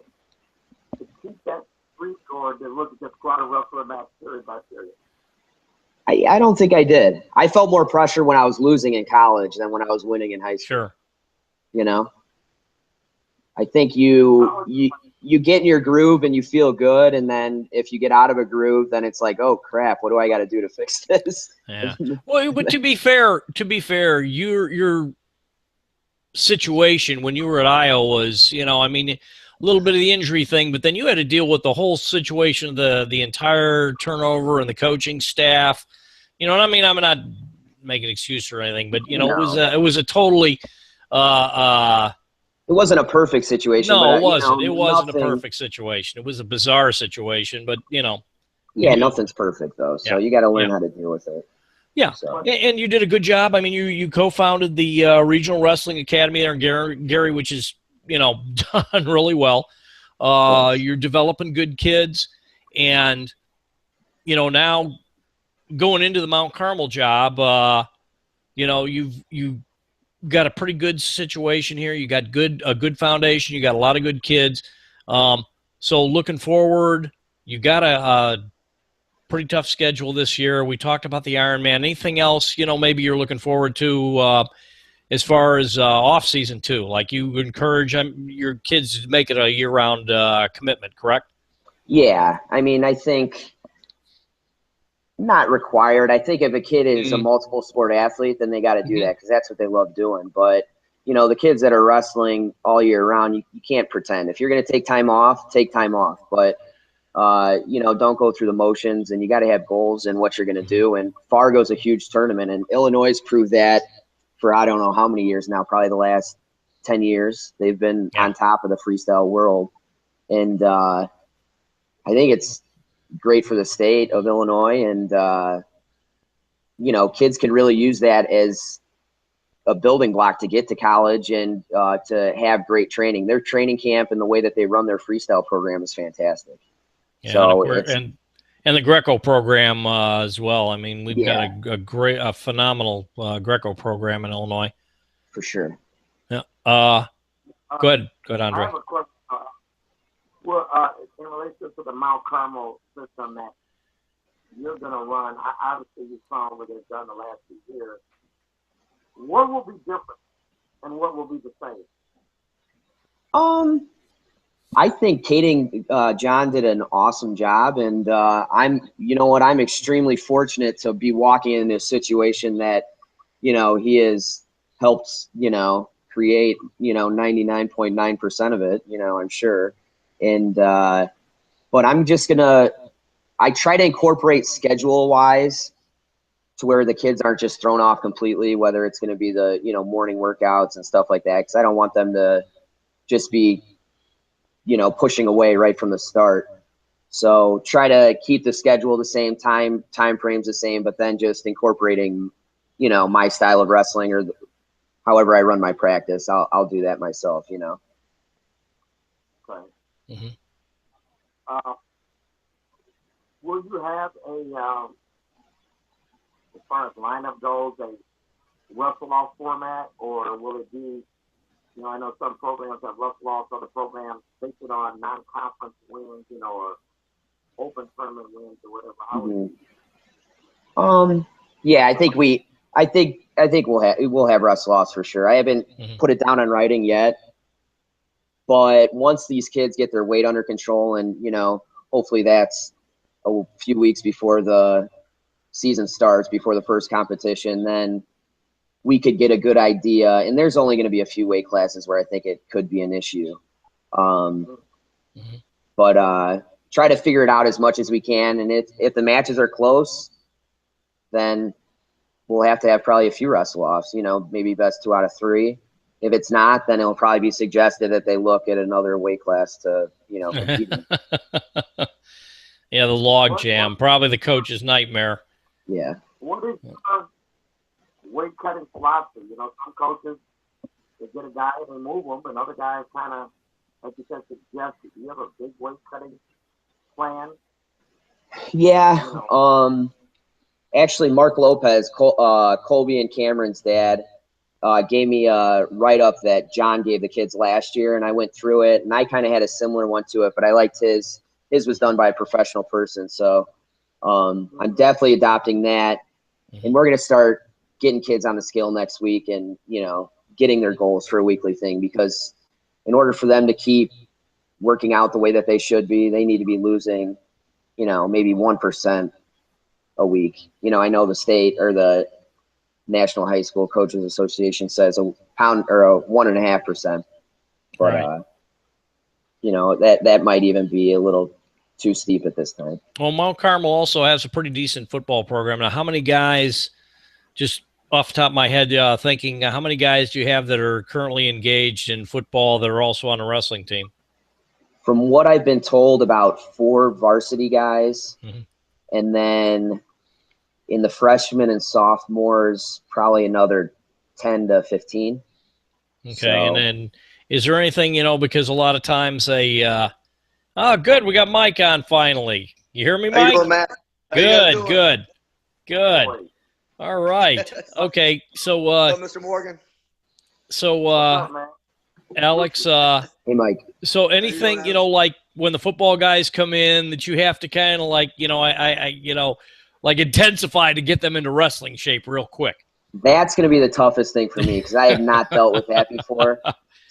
keep that streak, or to look at the squad of wrestler back period by period? I don't think I did. I felt more pressure when I was losing in college than when I was winning in high school. Sure. I think you get in your groove and you feel good, and then if you get out of a groove, then it's like, oh crap, what do I got to do to fix this? Yeah. Well, but to be fair, your situation when you were at Iowa was, a little bit of the injury thing, but then you had to deal with the whole situation of the entire turnover and the coaching staff. You know what I mean? I'm not making an excuse or anything, but it was a totally it wasn't a perfect situation. No, but, it wasn't. It wasn't nothing, a perfect situation. It was a bizarre situation, but Yeah, nothing's perfect though, so you got to learn how to deal with it. Yeah, so. And you did a good job. I mean, you co-founded the Regional Wrestling Academy there in Gary, which is done really well. You're developing good kids, and now going into the Mount Carmel job, you've got a pretty good situation here. You got a good foundation. You got a lot of good kids. So looking forward, you got a pretty tough schedule this year. We talked about the Ironman. Anything else, maybe you're looking forward to as far as off season too? Like you encourage your kids to make it a year-round commitment, correct? Yeah, I mean, I think not required. I think if a kid is a multiple sport athlete, then they got to do that because that's what they love doing. But the kids that are wrestling all year round, you can't pretend. If you're going to take time off, take time off. But don't go through the motions, and you got to have goals in what you're going to do. And Fargo's a huge tournament, and Illinois has proved that for I don't know how many years now, probably the last 10 years. They've been on top of the freestyle world. And I think it's great for the state of Illinois. And, kids can really use that as a building block to get to college and to have great training. Their training camp and the way that they run their freestyle program is fantastic. Yeah, so and the Greco program as well. I mean, we've got a phenomenal Greco program in Illinois. For sure. Yeah. Go ahead, Andre. I have a question. In relation to the Mount Carmel system that you're going to run, obviously you saw what they've done the last few years. What will be different, and what will be the same? I think Kading John did an awesome job, and I'm extremely fortunate to be walking into a situation that, he has helped, create, 99.9% of it, I'm sure. And, but I try to incorporate schedule wise to where the kids aren't just thrown off completely, whether it's going to be the, morning workouts and stuff like that. Cause I don't want them to just be, pushing away right from the start. So try to keep the schedule the same, time frames the same, but then just incorporating, my style of wrestling or however I run my practice. I'll do that myself, Okay. Mm-hmm. Will you have as far as lineup goes, a wrestle-off format, or will it be, I know some programs have wrestle-offs, other programs base it on non-conference wins, or open tournament wins or whatever. How Yeah, I think we'll have wrestle-offs for sure. I haven't put it down on writing yet, but once these kids get their weight under control and, hopefully that's a few weeks before the season starts, before the first competition, then we could get a good idea. And there's only going to be a few weight classes where I think it could be an issue. But try to figure it out as much as we can. And if the matches are close, then we'll have to have probably a few wrestle-offs, maybe best 2 out of 3. If it's not, then it'll probably be suggested that they look at another weight class to, compete in. Yeah, the log jam, probably the coach's nightmare. Yeah. What is weight cutting philosophy? Some coaches, they get a guy and they move him, and other guys kind of, like you said, suggest that you have a big weight cutting plan. Yeah. Actually, Mark Lopez, Colby and Cameron's dad, gave me a write-up that John gave the kids last year, and I went through it, and I kind of had a similar one to it, but I liked his. His was done by a professional person, so I'm definitely adopting that. And we're going to start getting kids on the scale next week and, getting their goals for a weekly thing, because in order for them to keep working out the way that they should be, they need to be losing, maybe 1% a week. I know the state or the National High School Coaches Association says a pound or a 1.5%, but right. That might even be a little too steep at this time. Well, Mount Carmel also has a pretty decent football program. Now, how many guys, just off the top of my head, thinking, how many guys do you have that are currently engaged in football that are also on a wrestling team? From what I've been told, about 4 varsity guys, and then in the freshmen and sophomores, probably another 10 to 15. Okay, so, and then is there anything, because a lot of times they oh, good, we got Mike on finally. You hear me, Mike? How you doing, Matt? Good. All right. Okay, so Mr. Morgan. So Alex, hey, Mike. So anything, like when the football guys come in that you have to kind of like, like intensify to get them into wrestling shape real quick. That's going to be the toughest thing for me, because I have not dealt with that before.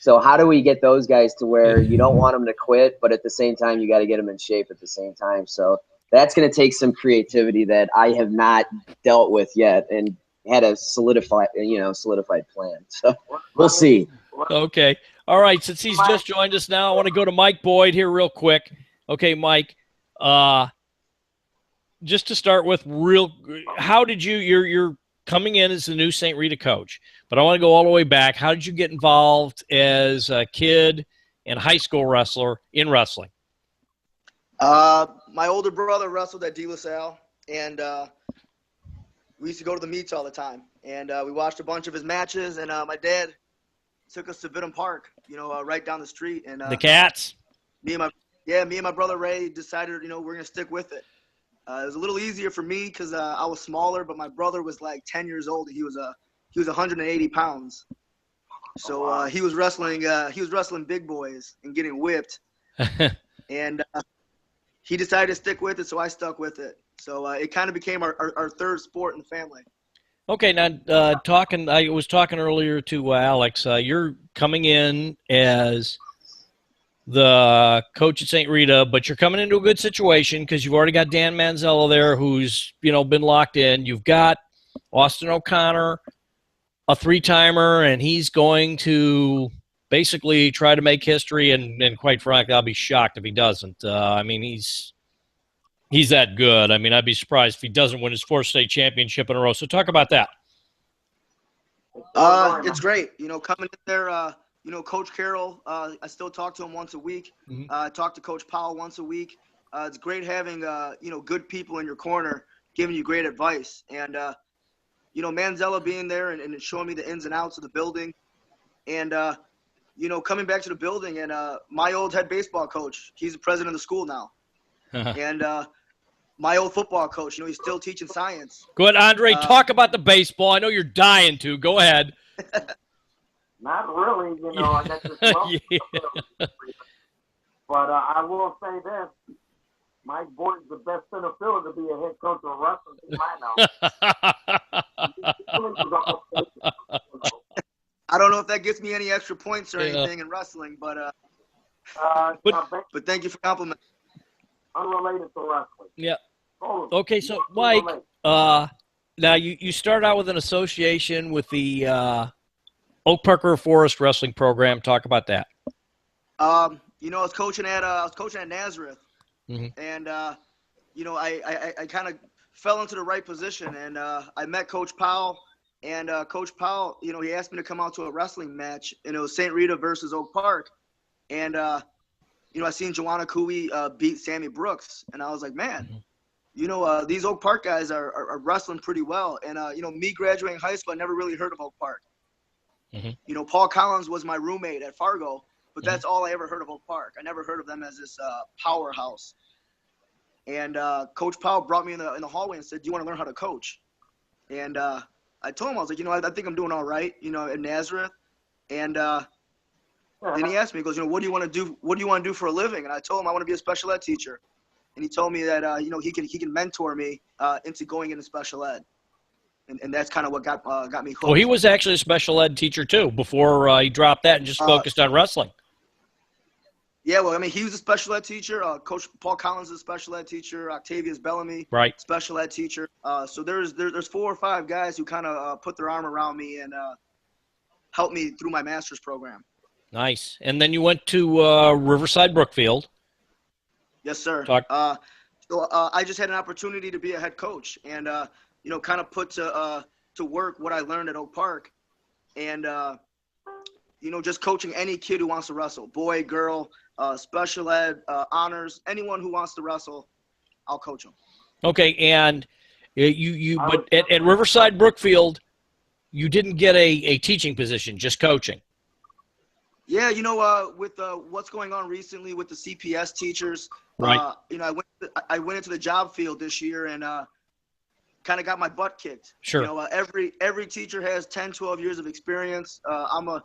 So how do we get those guys to where you don't want them to quit, but at the same time, you got to get them in shape at the same time. So that's going to take some creativity that I have not dealt with yet and had a solidified plan. So we'll see. Okay. All right. Since he's just joined us now, I want to go to Mike Boyd here real quick. Okay, Mike, just to start with, how did you're coming in as the new St. Rita coach, but I want to go all the way back. How did you get involved as a kid and high school wrestler in wrestling? My older brother wrestled at De La Salle, and we used to go to the meets all the time. And we watched a bunch of his matches, and my dad took us to Vidham Park, right down the street. And the Cats? Me and my brother Ray decided, we're going to stick with it. It was a little easier for me because I was smaller, but my brother was like 10 years old. And he was 180 pounds. So he was wrestling big boys and getting whipped. And he decided to stick with it, so I stuck with it. So it kind of became our third sport in the family. Okay, now I was talking earlier to Alex. You're coming in as the coach at St. Rita, but you're coming into a good situation because you've already got Dan Manzella there who's, been locked in. You've got Austin O'Connor, a three-timer, and he's going to basically try to make history, and quite frankly, I'll be shocked if he doesn't. He's that good. I'd be surprised if he doesn't win his fourth state championship in a row. So talk about that. It's great. Coming in there, Coach Carroll, I still talk to him once a week. Mhm. I talk to Coach Powell once a week. It's great having, good people in your corner giving you great advice. And, Manzella being there and showing me the ins and outs of the building. And, coming back to the building, and my old head baseball coach, he's the president of the school now. And my old football coach, he's still teaching science. Go ahead, Andre. Talk about the baseball. I know you're dying to. Go ahead. Not really, I got this love. Yeah. But I will say this. Mike Boyd's the best center fielder to be a head coach of wrestling team I don't know if that gets me any extra points or anything in wrestling, but thank you for complimenting. Unrelated to wrestling. Yeah. Okay, so Mike, now you start out with an association with the Oak Park River Forest Wrestling Program. Talk about that. I was coaching at Nazareth, Mm-hmm. and I kind of fell into the right position, and I met Coach Powell, and Coach Powell, he asked me to come out to a wrestling match, and it was St. Rita versus Oak Park, and I seen Joanna Cooey beat Sammy Brooks, and I was like, man. Mm-hmm. These Oak Park guys are wrestling pretty well. And, me graduating high school, I never really heard of Oak Park. Mm-hmm. Paul Collins was my roommate at Fargo, but that's all I ever heard of Oak Park. I never heard of them as this powerhouse. And Coach Powell brought me in the hallway and said, do you want to learn how to coach? And I told him, I was like, I think I'm doing all right, at Nazareth. And then he asked me, he goes, what do you want to do? What do you want to do for a living? And I told him I want to be a special ed teacher. And he told me that, he can mentor me into going into special ed. And that's kind of what got me hooked. Well, he was actually a special ed teacher, too, before he dropped that and just focused on wrestling. Yeah, well, he was a special ed teacher. Coach Paul Collins is a special ed teacher. Octavius Bellamy, right, special ed teacher. So there's 4 or 5 guys who kind of put their arm around me and helped me through my master's program. Nice. And then you went to Riverside Brookfield. Yes, sir. So I just had an opportunity to be a head coach and, kind of put to work what I learned at Oak Park and, just coaching any kid who wants to wrestle, boy, girl, special ed, honors, anyone who wants to wrestle, I'll coach them. Okay. And but at Riverside Brookfield, you didn't get a teaching position, just coaching. Yeah, with what's going on recently with the CPS teachers, right. I went into the job field this year and kind of got my butt kicked. Sure. Every teacher has 10, 12 years of experience. I'm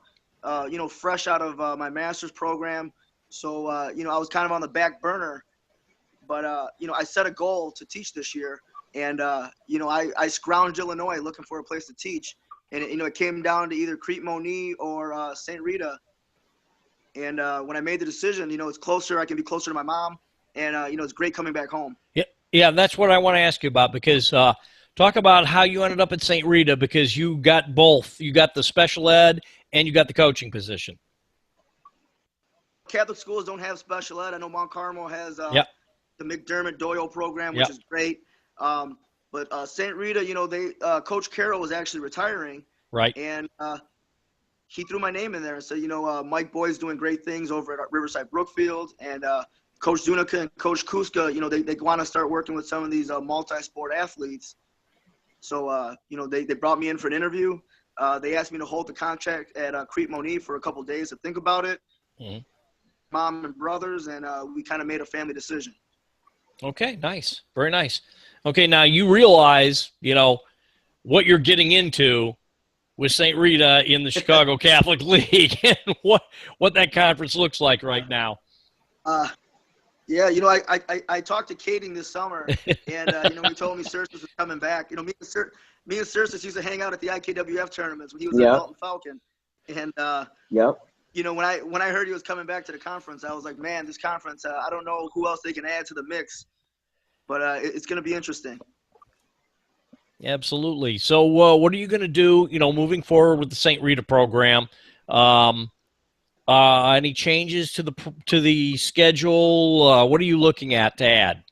fresh out of my master's program, so I was kind of on the back burner. But I set a goal to teach this year, and I scrounged Illinois looking for a place to teach, and it came down to either Crete-Monee or St. Rita. And when I made the decision, it's closer. I can be closer to my mom, and it's great coming back home. Yeah, that's what I want to ask you about because talk about how you ended up at St. Rita because you got both. You got the special ed and you got the coaching position. Catholic schools don't have special ed. I know Mount Carmel has the McDermott Doyle program, which is great. But St. Rita, Coach Carroll was actually retiring. Right. And he threw my name in there and said, Mike Boyd's doing great things over at Riverside Brookfield. And Coach Zunica and Coach Kuska, they want to start working with some of these multi-sport athletes. So, they brought me in for an interview. They asked me to hold the contract at Crete-Monee for a couple of days to think about it. Mm-hmm. Mom and brothers, and we kind of made a family decision. Okay, nice. Very nice. Okay, now you realize, what you're getting into with St. Rita in the Chicago Catholic League and what that conference looks like right now. Yeah, I talked to Kading this summer, and he told me Cersus was coming back. Me and Cersus used to hang out at the IKWF tournaments when he was at Dalton Falcon, and you know, when I heard he was coming back to the conference, I was like, man, this conference, I don't know who else they can add to the mix, but it's going to be interesting. Absolutely. So what are you going to do, you know, moving forward with the St. Rita program? Any changes to the schedule? What are you looking at to add?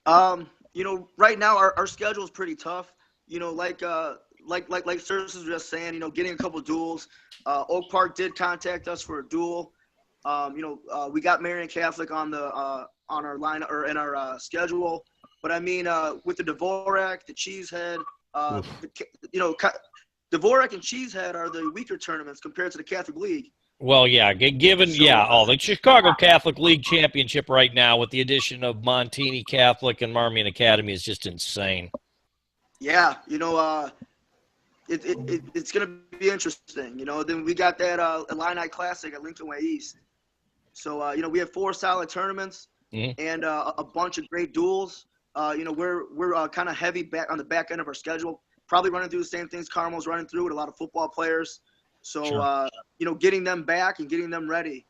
You know, right now our schedule is pretty tough. You know, like Service was just saying, you know, getting a couple duels. Oak Park did contact us for a duel. You know, we got Marian Catholic on our line or in our schedule. But I mean, with the Dvorak, the Cheesehead, you know, Dvorak and Cheesehead are the weaker tournaments compared to the Catholic League. Well, yeah, given the Chicago Catholic League Championship right now with the addition of Montini Catholic and Marmion Academy is just insane. Yeah, you know, it's going to be interesting. You know, then we got that Illini Classic at Lincoln Way East. So, you know, we have 4 solid tournaments and a bunch of great duels. You know, we're kind of heavy back on the back end of our schedule, probably running through the same things Carmel's running through with a lot of football players. So, Sure. You know, getting them back and getting them ready.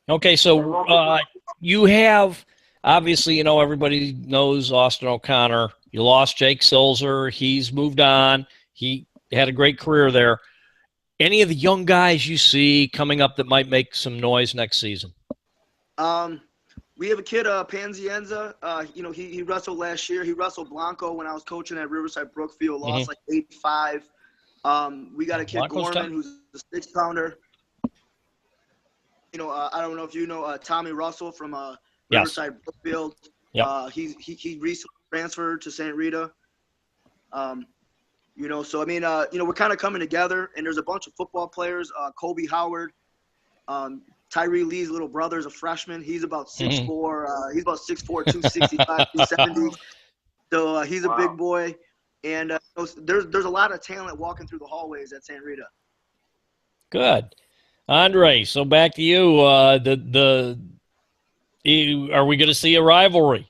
Okay, so you have, obviously, you know, everybody knows Austin O'Connor. You lost Jake Sulzer. He's moved on. He had a great career there. Any of the young guys you see coming up that might make some noise next season? We have a kid, Panzienza. You know, he wrestled last year. He wrestled Blanco when I was coaching at Riverside Brookfield, lost like 8-5. We got a kid, Blanco's Gorman, tough. who's a 6-pounder. You know, I don't know if you know Tommy Russell from Riverside Brookfield. Yep. He recently transferred to St. Rita. You know, so I mean, you know, we're kind of coming together, and there's a bunch of football players. Kobe Howard, Tyree Lee's little brother is a freshman. He's about 6'4". He's about 6'4", 265, 270. So he's a big boy, and there's a lot of talent walking through the hallways at St. Rita. Good. Andre, so back to you. Are we going to see a rivalry?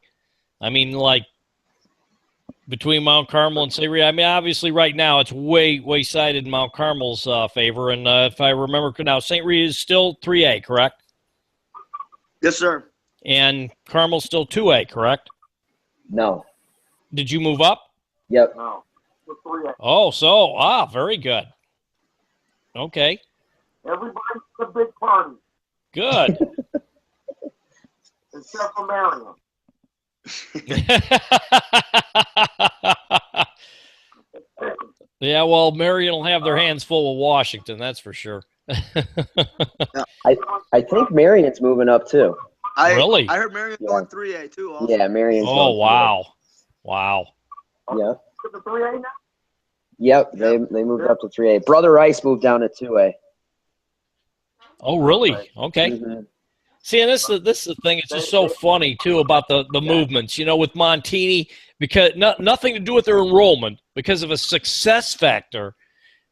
I mean, like, between Mount Carmel and St. Rita? I mean, obviously right now it's way sided in Mount Carmel's favor. And if I remember now, St. Rita is still 3A, correct? Yes, sir. And Carmel's still 2A, correct? No. Did you move up? Yep. No. We're 3A. Oh, so, very good. Okay. Everybody's a big party, Good. except for Marion. Yeah, well, Marion will have their hands full of Washington, that's for sure. I think Marion's moving up too. Really? I heard Marion's going 3A too. Also. Yeah, Marion's. Oh, wow. Wow. Yeah. To the 3A now? Yep. They moved up to 3A. Brother Rice moved down to 2A. Oh, really? Okay. Mm-hmm. See, and this is the thing. It's just so funny, too, about the movements, you know, with Montini, because nothing to do with their enrollment. Because of a success factor,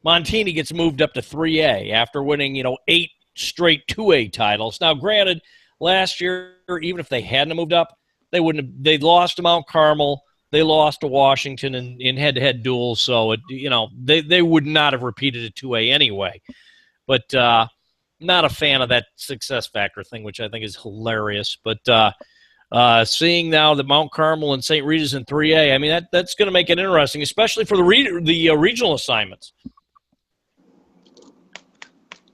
Montini gets moved up to 3A after winning, 8 straight 2A titles. Now, granted, last year, even if they hadn't moved up, they'd lost to Mount Carmel. They lost to Washington in head-to-head duels, so, they would not have repeated a 2A anyway. But not a fan of that success factor thing, which I think is hilarious. But seeing now that Mount Carmel and St. Rita's in 3A, I mean, that's going to make it interesting, especially for the regional assignments.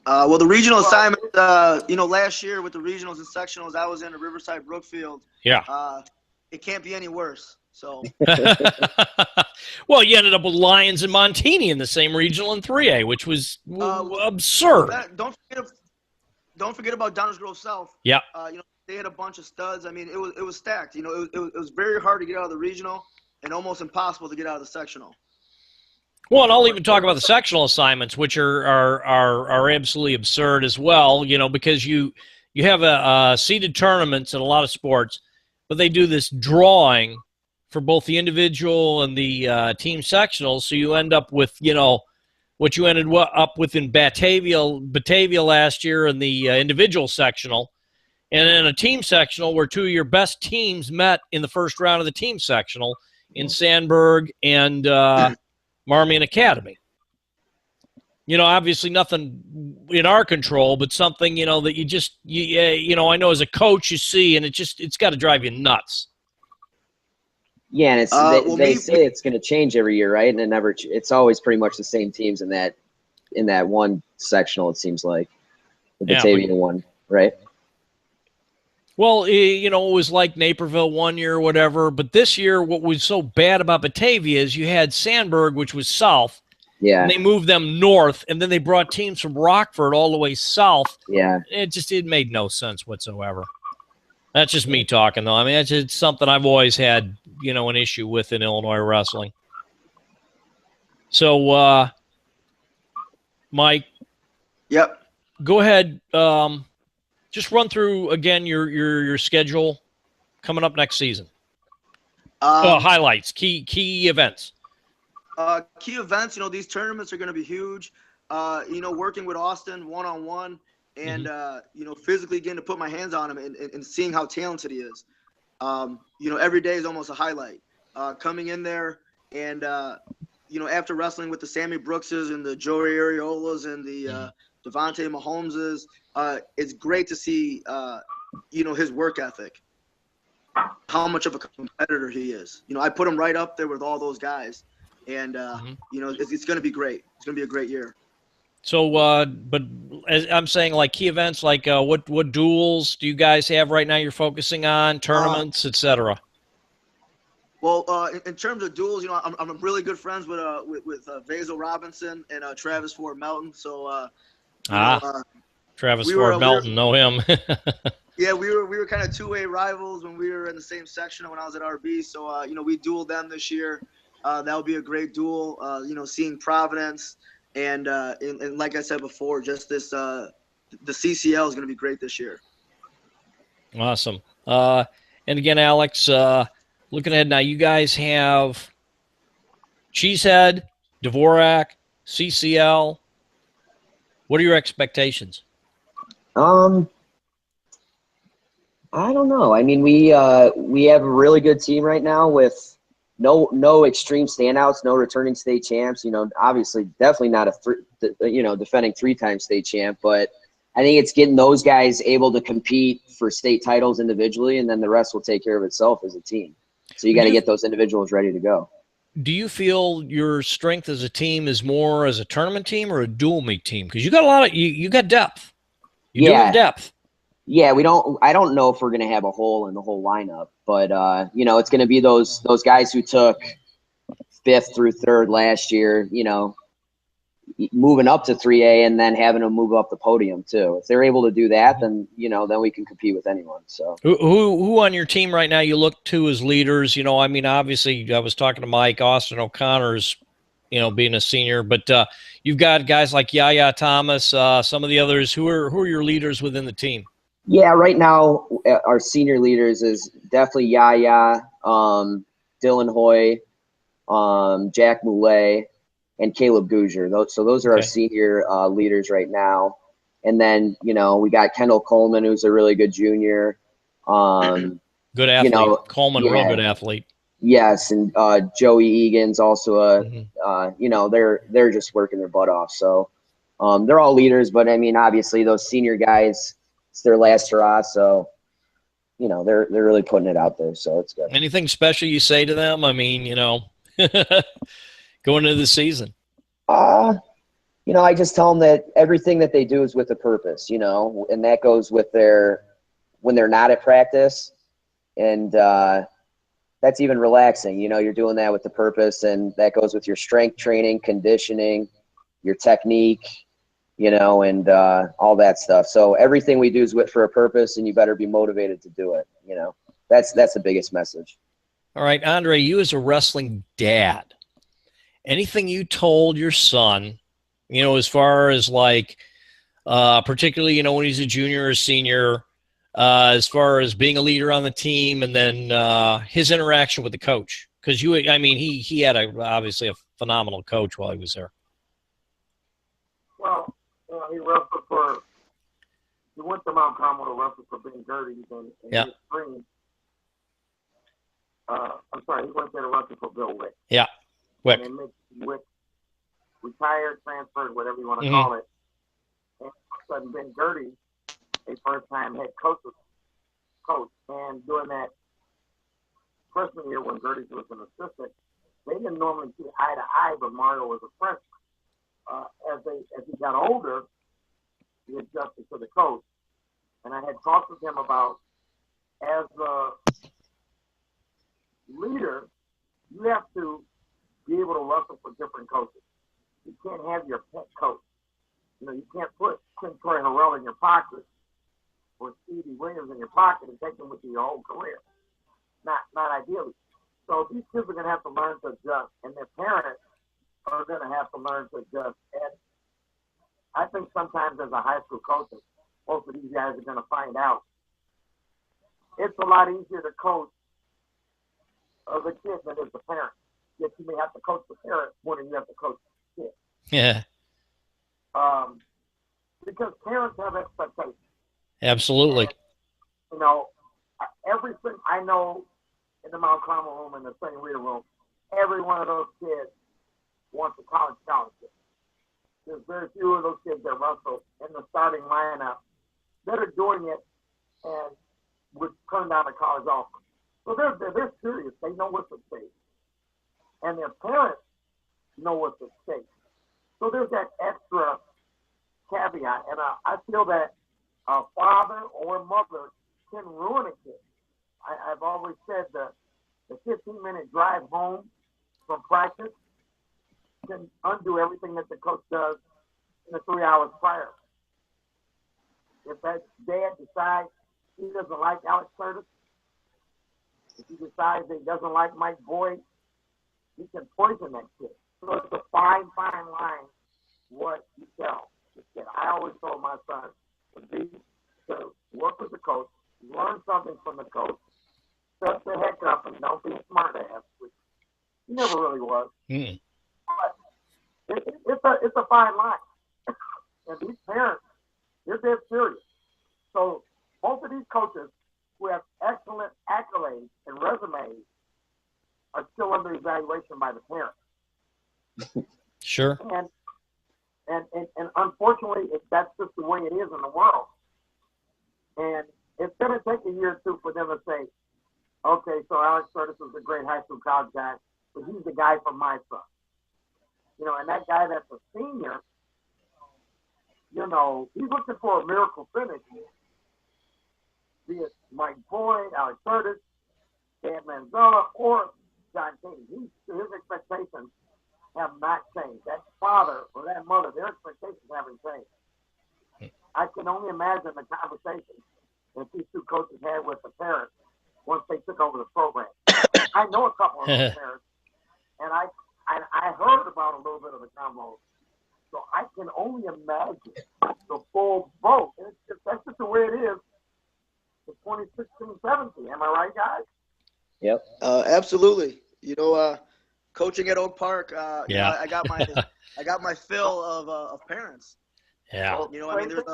Well, the regional assignment, last year with the regionals and sectionals, I was in a Riverside Brookfield. Yeah. It can't be any worse. So. Well, you ended up with Lions and Montini in the same regional in 3A, which was absurd. Don't forget about Downers Grove South. Yeah. They had a bunch of studs. I mean, it was stacked. It was very hard to get out of the regional and almost impossible to get out of the sectional. Well, and I'll even talk about the sectional assignments, which are absolutely absurd as well. Because you have a seeded tournaments in a lot of sports, but they do this drawing for both the individual and the team sectionals, so you end up with what you ended up with in Batavia last year in the individual sectional, and in a team sectional where 2 of your best teams met in the first round of the team sectional in Sandburg and Marmion Academy. Obviously nothing in our control, but something, that I know as a coach you see, and it's got to drive you nuts. Yeah, and they say it's going to change every year, right? And it's always pretty much the same teams in that one sectional. It seems like the Batavia one, right? Well, it was like Naperville one year or whatever, but this year what was so bad about Batavia is you had Sandburg, which was south. Yeah. And they moved them north, and then they brought teams from Rockford all the way south. Yeah. It made no sense whatsoever. That's just me talking, though. I mean, it's something I've always had, an issue with in Illinois wrestling. So, Mike. Yep. Go ahead. Just run through again your schedule coming up next season. Highlights, key events. Key events, these tournaments are going to be huge. Working with Austin one-on-one and, physically getting to put my hands on him and seeing how talented he is. Every day is almost a highlight. Coming in there and, after wrestling with the Sammy Brookses and the Joey Ariolas and the Devontae Mahomeses, it's great to see, his work ethic, how much of a competitor he is. I put him right up there with all those guys. And, it's going to be great. It's going to be a great year. So, but as I'm saying, like key events, like what duels do you guys have right now you're focusing on, tournaments, etc.? Well, in terms of duels, I'm really good friends with Vazel Robinson and Travis Ford Melton. So, Travis Ford Melton, know him. Yeah, we were kind of two-way rivals when we were in the same section when I was at RB. So, we dueled them this year. That'll be a great duel. Seeing Providence and like I said before, just this the CCL is going to be great this year. Awesome. And again, Alex, looking ahead now, you guys have Cheesehead, Dvorak, CCL. What are your expectations? I don't know. I mean, we have a really good team right now with no extreme standouts, no returning state champs. Obviously, definitely not defending 3-time state champ, but I think it's getting those guys able to compete for state titles individually, and then the rest will take care of itself as a team. So you got to get those individuals ready to go. Do you feel your strength as a team is more as a tournament team or a dual meet team? Because you got a lot of you got depth. You do have depth. Yeah, I don't know if we're going to have a hole in the whole lineup, but it's going to be those guys who took 5th through 3rd last year, moving up to 3A and then having them move up the podium too. If they're able to do that, then then we can compete with anyone. So who on your team right now you look to as leaders? I mean, obviously I was talking to Mike. Austin O'Connor's, being a senior, but you've got guys like Yaya Thomas, some of the others. Who are your leaders within the team? Yeah, right now our senior leaders is definitely Yaya, Dylan Hoy, Jack Moulet, and Caleb Gouger. Those are our senior leaders right now. And then, we got Kendall Coleman, who's a really good junior. Good athlete. Coleman, real good athlete. Yes, and Joey Egan's also they're just working their butt off. So they're all leaders, but I mean, obviously those senior guys, it's their last hurrah, so they're really putting it out there, so it's good. Anything special you say to them? I mean, going into the season. I just tell them that everything that they do is with a purpose, and that goes with when they're not at practice, and that's even relaxing. You're doing that with the purpose, and that goes with your strength training, conditioning, your technique, and all that stuff. So everything we do is for a purpose, and you better be motivated to do it. That's the biggest message. All right, Andre, you as a wrestling dad, anything you told your son, as far as like, particularly, when he's a junior or senior, as far as being a leader on the team, and then his interaction with the coach? Because he had obviously a phenomenal coach while he was there. Well, he went to Mount Carmel to wrestle for Ben Gerties and his spring. I'm sorry, he went there to wrestle for Bill Wick. Yeah, Wick. And Wick, we retired, transferred, whatever you want to Mhm. call it. And all of a sudden, Ben Gertie, a first-time head coach, and during that freshman year when Gertie was an assistant, they didn't normally see eye to eye, but Mario was a freshman. As he got older, he adjusted to the coach. And I had talked with him about, as a leader, you have to be able to wrestle for different coaches. You can't have your pet coach. You can't put Troy Harrell in your pocket or Stevie Williams in your pocket and take them with you your whole career. Not ideally. So these kids are going to have to learn to adjust, and their parents are going to have to learn to adjust. And I think sometimes as a high school coach, most of these guys are going to find out it's a lot easier to coach the kid than it is the parent. Yet you may have to coach the parent more than you have to coach the kid. Yeah, Because parents have expectations. absolutely. And, everything I know in the Mount Carmel room and the St. Rita room, every one of those kids wants a college scholarship. There's very few of those kids that wrestle in the starting lineup that are doing it and would turn down a college offer. So they're serious. They know what's at stake. And their parents know what's at stake. So there's that extra caveat. And I feel that a father or a mother can ruin a kid. I've always said the 15-minute drive home from practice can undo everything that the coach does in the 3 hours prior. If that dad decides he doesn't like Alex Curtis, if he decides that he doesn't like Mike Boyd, he can poison that kid. So it's a fine line what you tell the kid. I always told my son to work with the coach, learn something from the coach, shut the heck up and don't be a smart ass, which he never really was. Mm. But it's a fine line. And these parents, they're dead serious. So most of these coaches who have excellent accolades and resumes are still under evaluation by the parents. Sure. And unfortunately, that's just the way it is in the world. And it's going to take a year or two for them to say, okay, so Alex Curtis is a great high school college guy, but he's the guy for my son. And that guy that's a senior, he's looking for a miracle finish. Be it Mike Boyd, Alex Curtis, Dan Manzella, or John Katie. His expectations have not changed. That father or that mother, their expectations haven't changed. I can only imagine the conversations that these two coaches had with the parents once they took over the program. I know a couple of those parents, and I heard about a little bit of the combos. So I can only imagine the full boat. And that's just the way it is for 2016-17. Am I right, guys? Yep. Absolutely. Coaching at Oak Park, Yeah. I got my fill of parents. Yeah. There's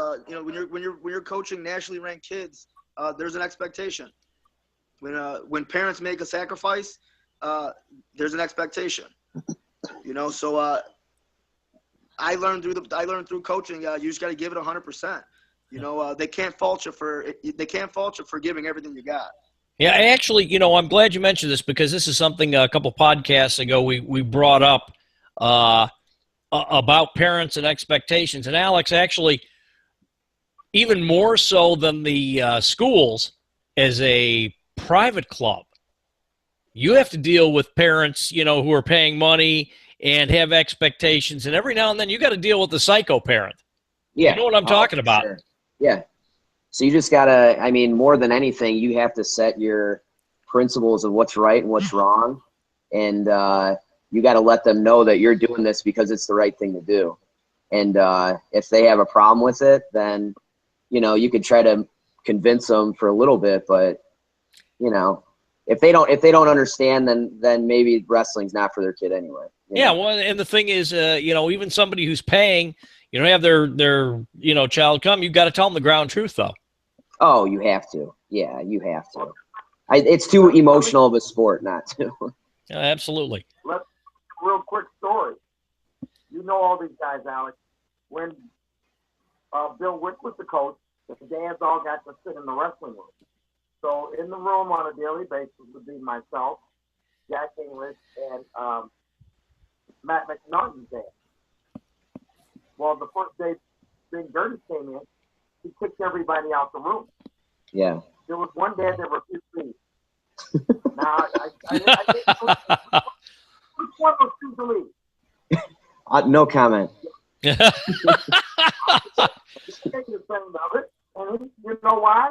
when you're coaching nationally ranked kids, there's an expectation. When parents make a sacrifice, there's an expectation. So I learned through coaching. You just got to give it 100%. They can't fault you for giving everything you got. Yeah, actually, I'm glad you mentioned this because this is something a couple podcasts ago we brought up about parents and expectations. And Alex, actually, even more so than the schools, as a private club, you have to deal with parents, who are paying money and have expectations. And every now and then you got to deal with the psycho parent. Yeah. You know what I'm talking about? Sure. Yeah. So you just gotta, more than anything, you have to set your principles of what's right and what's wrong. And you got to let them know that you're doing this because it's the right thing to do. And if they have a problem with it, then, you could try to convince them for a little bit, but if they don't understand, then maybe wrestling's not for their kid anyway. Yeah. Well, and the thing is, even somebody who's paying, have their child come, you've got to tell them the ground truth though. Oh, you have to. Yeah, you have to. It's too emotional of a sport not to. Yeah, absolutely. Real quick story. All guys, Alex. When Bill Wick was the coach, the dads all got to sit in the wrestling room. So in the room on a daily basis would be myself, Jack English, and Matt McNaughton's dad. Well, the first day Big Dirty came in, he kicked everybody out the room. Yeah. There was one dad that refused to leave. Now, I didn't which one refused to leave? No comment. Taking the thing of it, and you know why?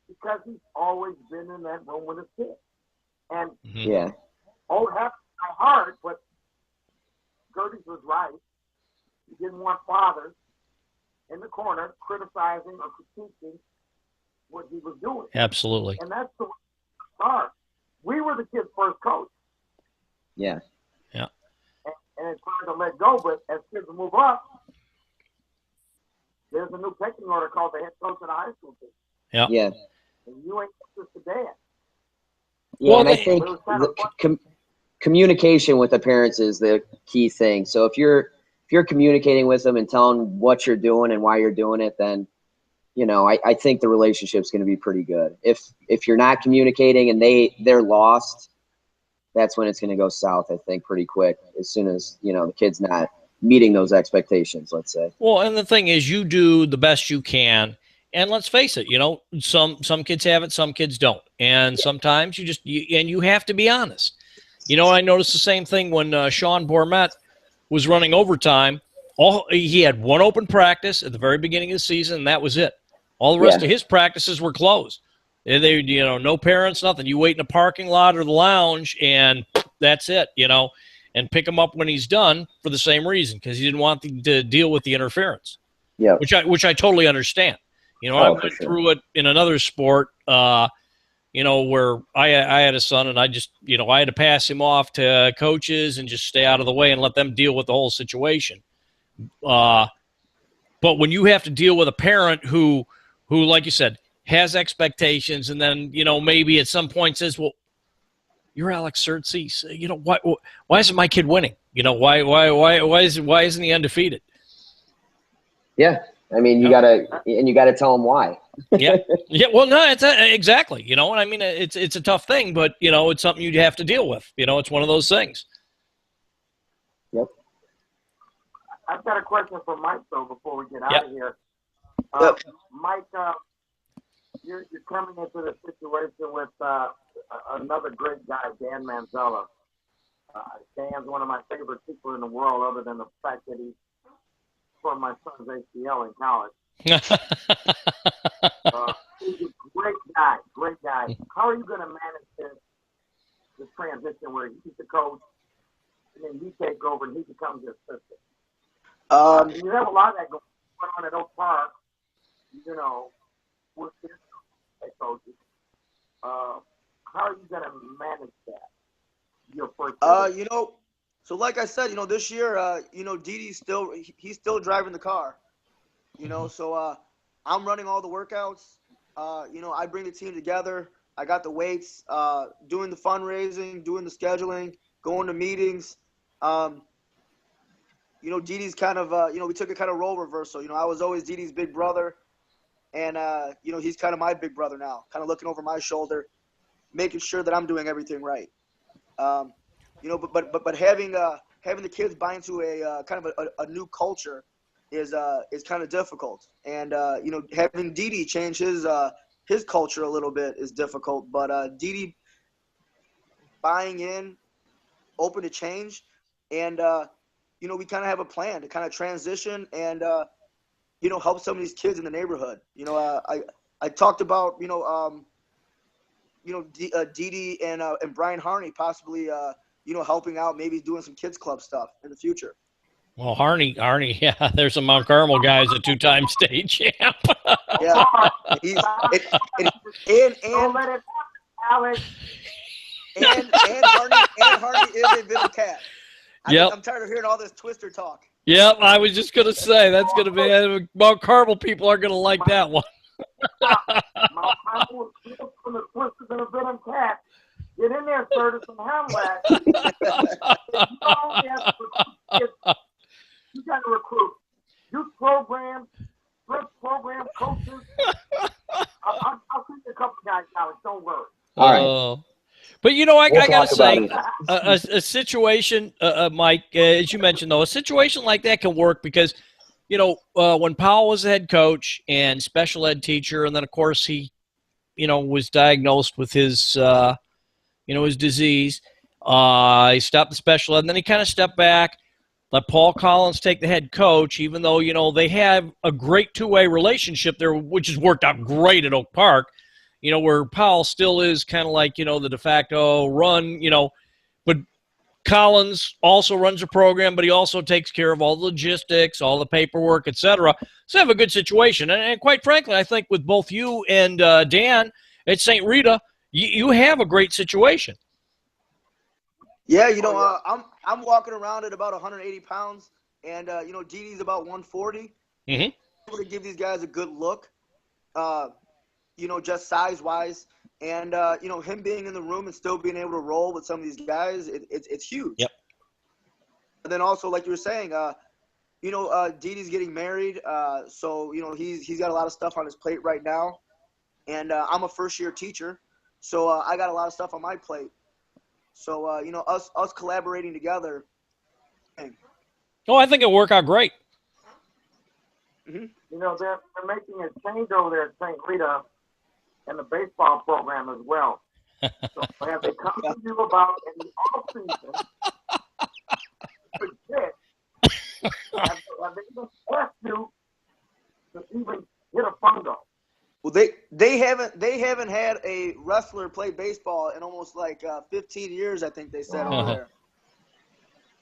Because he's always been in that room with his kids. And Yeah. oh, it happened my heart, but Gertie's was right. He didn't want fathers in the corner criticizing or critiquing what he was doing. Absolutely. And that's the way it started. We were the kids' first coach. Yeah. And it's hard to let go, but as kids move up, there's a new pecking order called the head coach of the high school team. Yeah. Yeah. And you ain't just a dad. Yeah, Well, and I they- think It was kind of communication with the parents is the key thing. So if you're communicating with them and telling them what you're doing and why you're doing it, then I think the relationship's going to be pretty good. If you're not communicating and they're lost, that's when it's going to go south, I think, pretty quick. As soon as the kid's not meeting those expectations, let's say. Well, and the thing is, you do the best you can, and let's face it, some kids have it, some kids don't, and sometimes you have to be honest. I noticed the same thing when Sean Bourmet was running overtime. He had one open practice at the very beginning of the season, and that was it. All the rest of his practices were closed. They no parents, nothing. You wait in the parking lot or the lounge, and that's it. And pick him up when he's done for the same reason, because he didn't want to deal with the interference. Yeah. Which I totally understand. I went through it in another sport. Where I had a son, and I just, I had to pass him off to coaches and just stay out of the way and let them deal with the whole situation. But when you have to deal with a parent who, like you said, has expectations, and then, maybe at some point says, well, you're Alex Surtees. Why isn't my kid winning? Why isn't he undefeated? Yeah. I mean, you gotta tell them why. Yeah. Well, no, it's exactly. And I mean, it's a tough thing, but it's something you'd have to deal with. It's one of those things. Yep. I've got a question for Mike, though, before we get out Yep. of here. Yep. Mike, you're coming into the situation with another great guy, Dan Manzella. Dan's one of my favorite people in the world, other than the fact that he's from my son's ACL in college. He's a great guy. How are you going to manage this transition where he's the coach, and then you take over and he becomes your assistant? You have a lot of that going on at Oak Park, with his head coaches. How are you going to manage that? Your first year? So like I said, this year, Didi's he's still driving the car, so I'm running all the workouts. I bring the team together. I got the weights, doing the fundraising, doing the scheduling, going to meetings. Didi's kind of, we took a kind of role reversal. I was always Didi's big brother, and, he's kind of my big brother now, kind of looking over my shoulder, making sure that I'm doing everything right. But having the kids buy into a kind of a new culture is kind of difficult, and having Didi change his culture a little bit is difficult. But Didi buying in, open to change, and we kind of have a plan to kind of transition and help some of these kids in the neighborhood. I talked about Didi and Brian Harney possibly helping out, maybe doing some kids club stuff in the future. Well, Harney, yeah, there's some Mount Carmel guys, a 2-time state champ. Yeah, Don't let it happen, Alex. and Harney is a Bitter cat. Yep. I'm tired of hearing all this Twister talk. Yep, I was just going to say, that's going to be, Mount Carmel people are going to like that one. Mount Carmel from the Twisters and a Venom Cat. Get in there, Curtis and Hamlet. You got to recruit All right. But you know, I We'll gotta talk about say, it. a situation, Mike, as you mentioned, though, a situation like that can work because, you know, when Powell was the head coach and special ed teacher, and then of course he, you know, was diagnosed with his, you know, his disease. He stopped the special ed, and then he kind of stepped back. Let Paul Collins take the head coach, even though, you know, they have a great two-way relationship there, which has worked out great at Oak Park. You know, where Powell still is kind of like, you know, the de facto run, you know, but Collins also runs a program, but he also takes care of all the logistics, all the paperwork, etc. So they have a good situation. And quite frankly, I think with both you and Dan at St. Rita, you have a great situation. Yeah, you know, I'm walking around at about 180 pounds, and you know, Didi's about 140. Mm-hmm. Able to give these guys a good look, you know, just size wise, and you know, him being in the room and still being able to roll with some of these guys, it's huge. Yep. And then also, like you were saying, you know, Didi's getting married, so you know, he's got a lot of stuff on his plate right now, and I'm a first-year teacher, so I got a lot of stuff on my plate. So you know, us collaborating together. Oh, I think it'll work out great. You know, they're making a change over there at St. Rita in the baseball program as well. So have they come to you about in the off season? Have they even asked you to even hit a fungo? Well, they haven't had a wrestler play baseball in almost like 15 years. I think they said over there.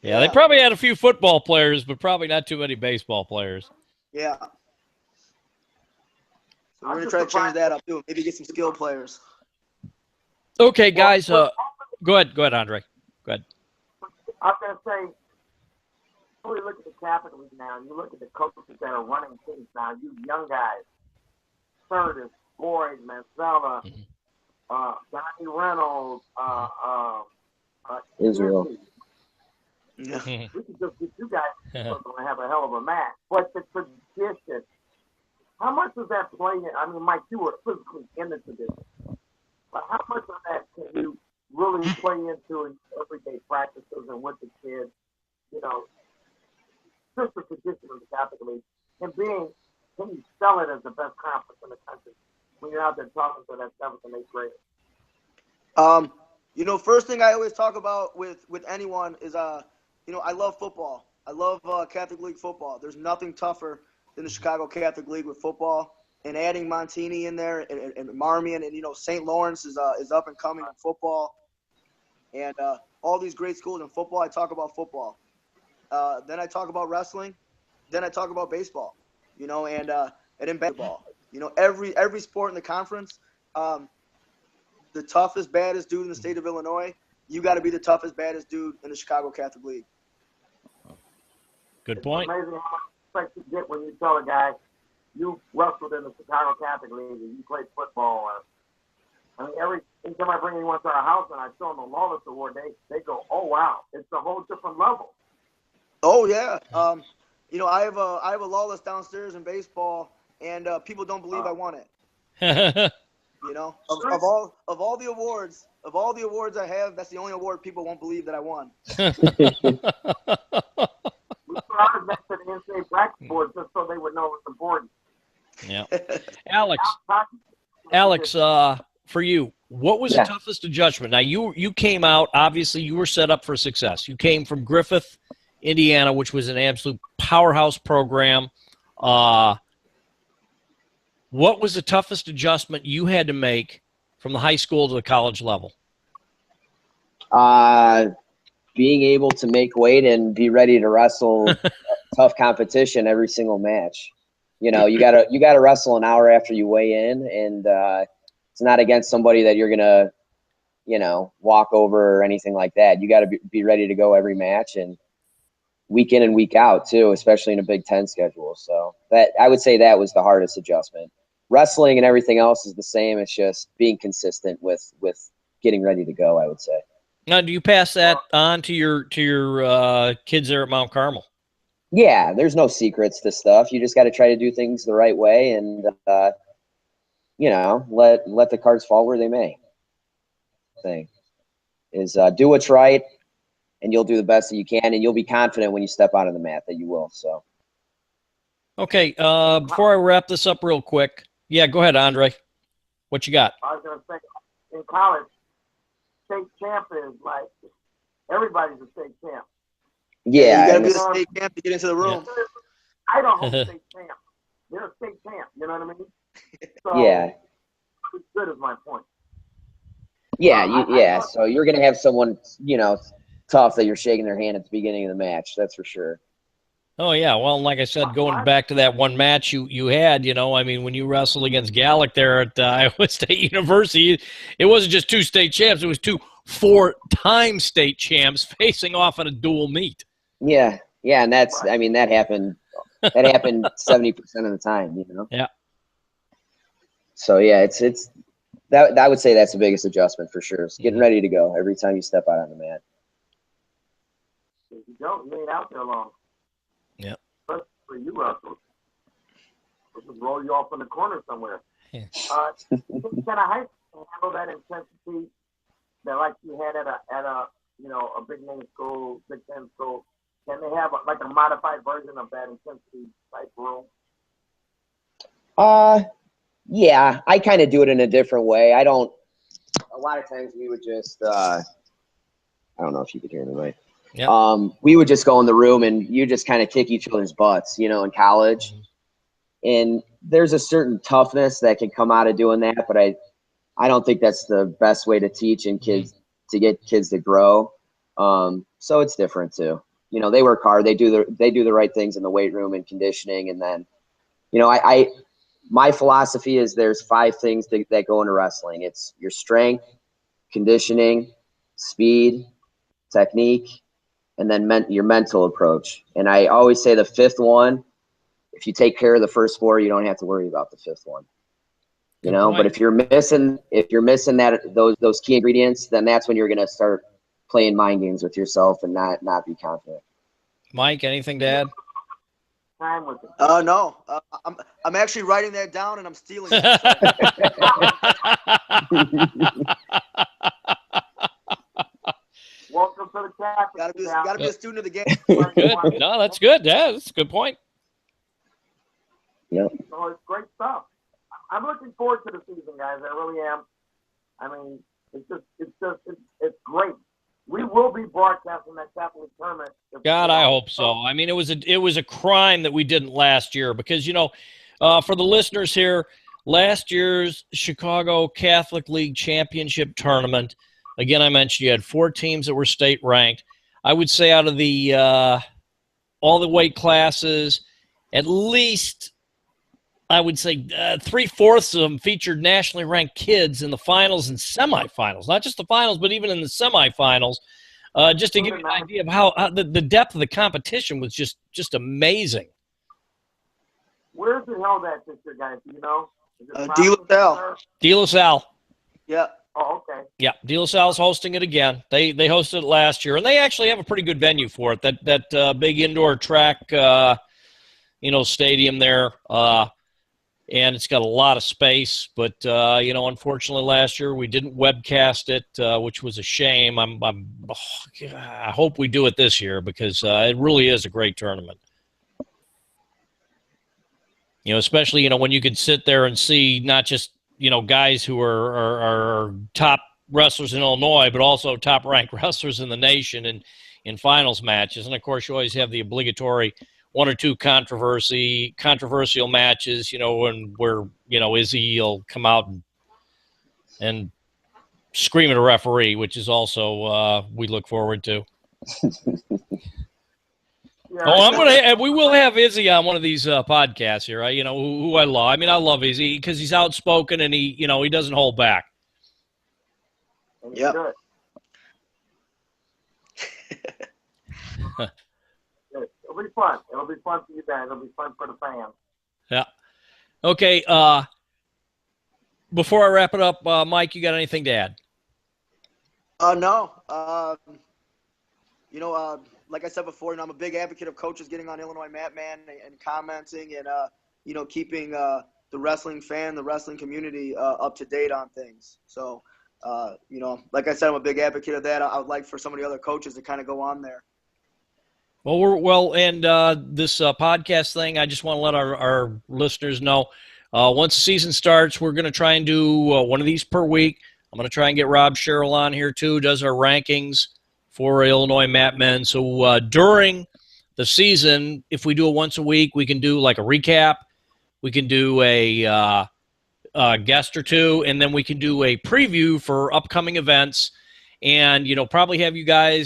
Yeah, they probably had a few football players, but probably not too many baseball players. Yeah. So we're gonna try to change that up too. Maybe get some skill players. Okay, guys. Go ahead, Andre. Go ahead. I'm gonna say, when you look at the Catholic League now, you look at the coaches that are running teams now. You young guys, Curtis, Boyd, Mansella, Donnie Reynolds, Israel. Yeah. We could just get you guys to have a hell of a match. But the tradition, how much does that play in? I mean, Mike, you were physically in the tradition. But how much of that can you really play into in everyday practices and with the kids? You know, just the tradition of the Catholic League. And can you sell it as the best conference in the country when you're out there talking to that 7th and 8th grade? You know, first thing I always talk about with anyone is, you know, I love football. I love Catholic League football. There's nothing tougher than the Chicago Catholic League with football. And adding Montini in there and Marmion and, you know, St. Lawrence is up and coming in football. And all these great schools in football, I talk about football. Then I talk about wrestling. Then I talk about baseball, you know, and in basketball. You know, every sport in the conference, the toughest, baddest dude in the state of Illinois, you got to be the toughest, baddest dude in the Chicago Catholic League. Good point. It's amazing how much respect you get when you tell a guy you wrestled in the Chicago Catholic League and you played football. I mean, every time I bring anyone to our house and I show them the Lawless Award, they go, "Oh wow, it's a whole different level." Oh yeah, you know, I have a Lawless downstairs in baseball, and people don't believe I won it. You know, of all the awards I have, that's the only award people won't believe that I won. We put ours next to the NCAA bracket board just so they would know it's important. Yeah. Alex, for you, what was the toughest adjustment? Now, you came out, obviously, you were set up for success. You came from Griffith, Indiana, which was an absolute powerhouse program. What was the toughest adjustment you had to make from the high school to the college level? Being able to make weight and be ready to wrestle tough competition every single match. You know, you gotta wrestle an hour after you weigh in, and it's not against somebody that you're gonna, you know, walk over or anything like that. You got to be ready to go every match, and week in and week out too, especially in a Big Ten schedule. So that, I would say, that was the hardest adjustment. Wrestling and everything else is the same. It's just being consistent with getting ready to go, I would say. Now, do you pass that on to your kids there at Mount Carmel? Yeah, there's no secrets to stuff. You just got to try to do things the right way, and you know, let the cards fall where they may. thing. Is do what's right, and you'll do the best that you can, and you'll be confident when you step out on the mat that you will. So. Okay, before I wrap this up real quick, yeah, go ahead, Andre. What you got? I was going to say, in college, state champ is like, everybody's a state champ. Yeah, you got to and be it's- the state champ to get into the room. I don't hold state champ. They're a state champ. You know what I mean? So, yeah, it's good is my point. yeah. So you're gonna have someone, tough that you're shaking their hand at the beginning of the match. That's for sure. Oh yeah, well, like I said, going back to that one match you had, I mean, when you wrestled against Gallic there at Iowa State University, it wasn't just 2 state champs; it was 2 4-time state champs facing off in a dual meet. Yeah, and that happened. That happened 70% of the time. Yeah. So yeah, it's that I would say that's the biggest adjustment for sure. It's getting ready to go every time you step out on the mat. If you don't, you ain't out there long. Yeah. Especially for you, Russell. We'll just roll you off in the corner somewhere. Yeah. Can a high school handle that intensity that like you had at a big name school, Big Ten school? Can they have like a modified version of that intensity type room? Yeah, I kind of do it in a different way. A lot of times we would just, I don't know if you could hear me, right? Yeah. We would just go in the room and you just kind of kick each other's butts, in college. And there's a certain toughness that can come out of doing that, but I don't think that's the best way to teach and to get kids to grow. So it's different too. They work hard. They do the right things in the weight room and conditioning. And then, my philosophy is there's 5 things that go into wrestling. It's your strength, conditioning, speed, technique, and then your mental approach. And I always say the 5th one, if you take care of the first 4, you don't have to worry about the 5th one. But if you're missing those key ingredients, then that's when you're going to start playing mind games with yourself and not be confident. Mike, anything to add? Time with it. No. I'm actually writing that down and I'm stealing it. Welcome to the Catholic. Gotta be a student of the game. Good. No, that's good. Yeah, that's a good point. Yep. So it's great stuff. I'm looking forward to the season, guys. I really am. I mean, it's great. We will be broadcasting that Catholic tournament. God, I hope so. I mean, it was a crime that we didn't last year because, for the listeners here, last year's Chicago Catholic League Championship tournament, again, I mentioned you had 4 teams that were state ranked. I would say out of the all the weight classes, at least I would say 3/4 of them featured nationally ranked kids in the finals and semifinals. Not just the finals, but even in the semifinals. Just to give you an idea of how the depth of the competition was just amazing. Where's it held at this year, guys? Do you know? De La Salle. De La Salle. Yeah. Oh, okay. Yeah, De La Salle's hosting it again. They hosted it last year, and they actually have a pretty good venue for it. That big indoor track, stadium there. And it's got a lot of space, but unfortunately, last year we didn't webcast it, which was a shame. I hope we do it this year because it really is a great tournament. Especially when you could sit there and see not just guys who are top wrestlers in Illinois, but also top ranked wrestlers in the nation and in finals matches. And of course, you always have the obligatory 1 or 2 controversial matches, and where, Izzy will come out and scream at a referee, which is also we look forward to. Yeah, we will have Izzy on one of these podcasts here, right? Who I love. I mean, I love Izzy because he's outspoken and he doesn't hold back. Yep. Good. It'll be fun. It'll be fun for you guys. It'll be fun for the fans. Yeah. Okay. Before I wrap it up, Mike, you got anything to add? No. Like I said before, I'm a big advocate of coaches getting on Illinois Mat Man and commenting and, keeping the wrestling fan, the wrestling community up to date on things. So Like I said, I'm a big advocate of that. I would like for some of the other coaches to kind of go on there. This podcast thing, I just want to let our listeners know, once the season starts, we're going to try and do one of these per week. I'm going to try and get Rob Sherrill on here, too, does our rankings for Illinois Mat Men. So during the season, if we do it once a week, we can do like a recap. We can do a guest or two, and then we can do a preview for upcoming events and, probably have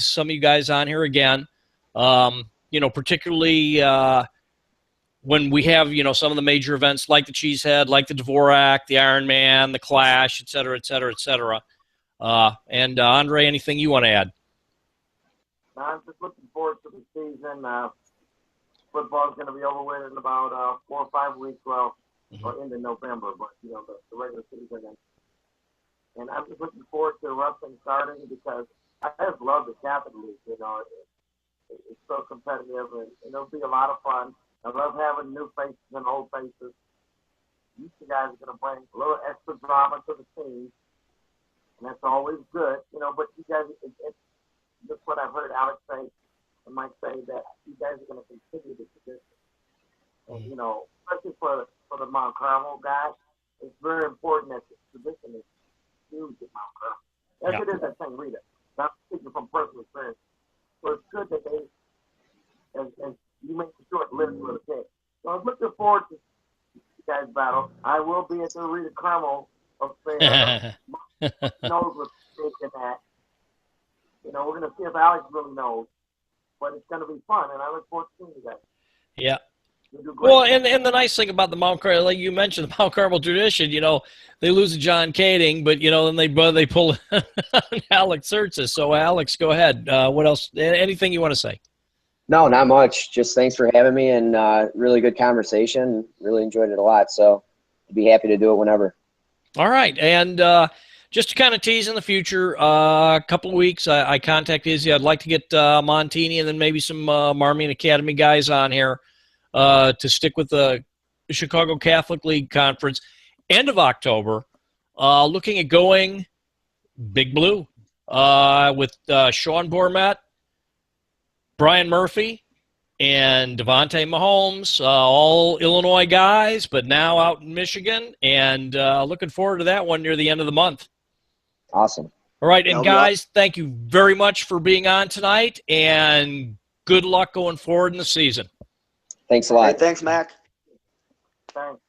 some of you guys on here again. Particularly when we have, some of the major events like the Cheesehead, like the Dvorak, the Ironman, the Clash, et cetera, et cetera, et cetera. Andre, anything you want to add? I'm just looking forward to the season. Football's going to be over with in about 4 or 5 weeks, or into November, but, the regular season. And I'm just looking forward to wrestling starting because I just love the Catholic League, It's so competitive, and it'll be a lot of fun. I love having new faces and old faces. You guys are going to bring a little extra drama to the team, and that's always good, But you guys, it's just what I've heard Alex say and Mike say, that you guys are going to continue the tradition. And, especially for the Mount Carmel guys, it's very important that the tradition is huge at Mount Carmel. As it is at St. Rita. I'm speaking from personal experience. So it's good that they, and you make sure it lives with the kid. So I'm looking forward to you guys' battle. I will be at the Rita Carmel affair. Knows what's in that. We're going to see if Alex really knows. But it's going to be fun, and I look forward to seeing you guys. Yeah. Well, and the nice thing about the Mount Carmel, like you mentioned, the Mount Carmel tradition, they lose to John Kading, but, then they pull Alex Sertzis. So, Alex, go ahead. What else? Anything you want to say? No, not much. Just thanks for having me, and really good conversation. Really enjoyed it a lot, so I'd be happy to do it whenever. All right, and just to kind of tease in the future, a couple of weeks, I contact Izzy. I'd like to get Montini and then maybe some Marmion Academy guys on here. To stick with the Chicago Catholic League Conference. End of October, looking at going Big Blue with Sean Bormet, Brian Murphy, and Devontae Mahomes, all Illinois guys, but now out in Michigan, and looking forward to that one near the end of the month. Awesome. All right, and guys, thank you very much for being on tonight, and good luck going forward in the season. Thanks a lot. Hey, thanks, Mac. Thanks.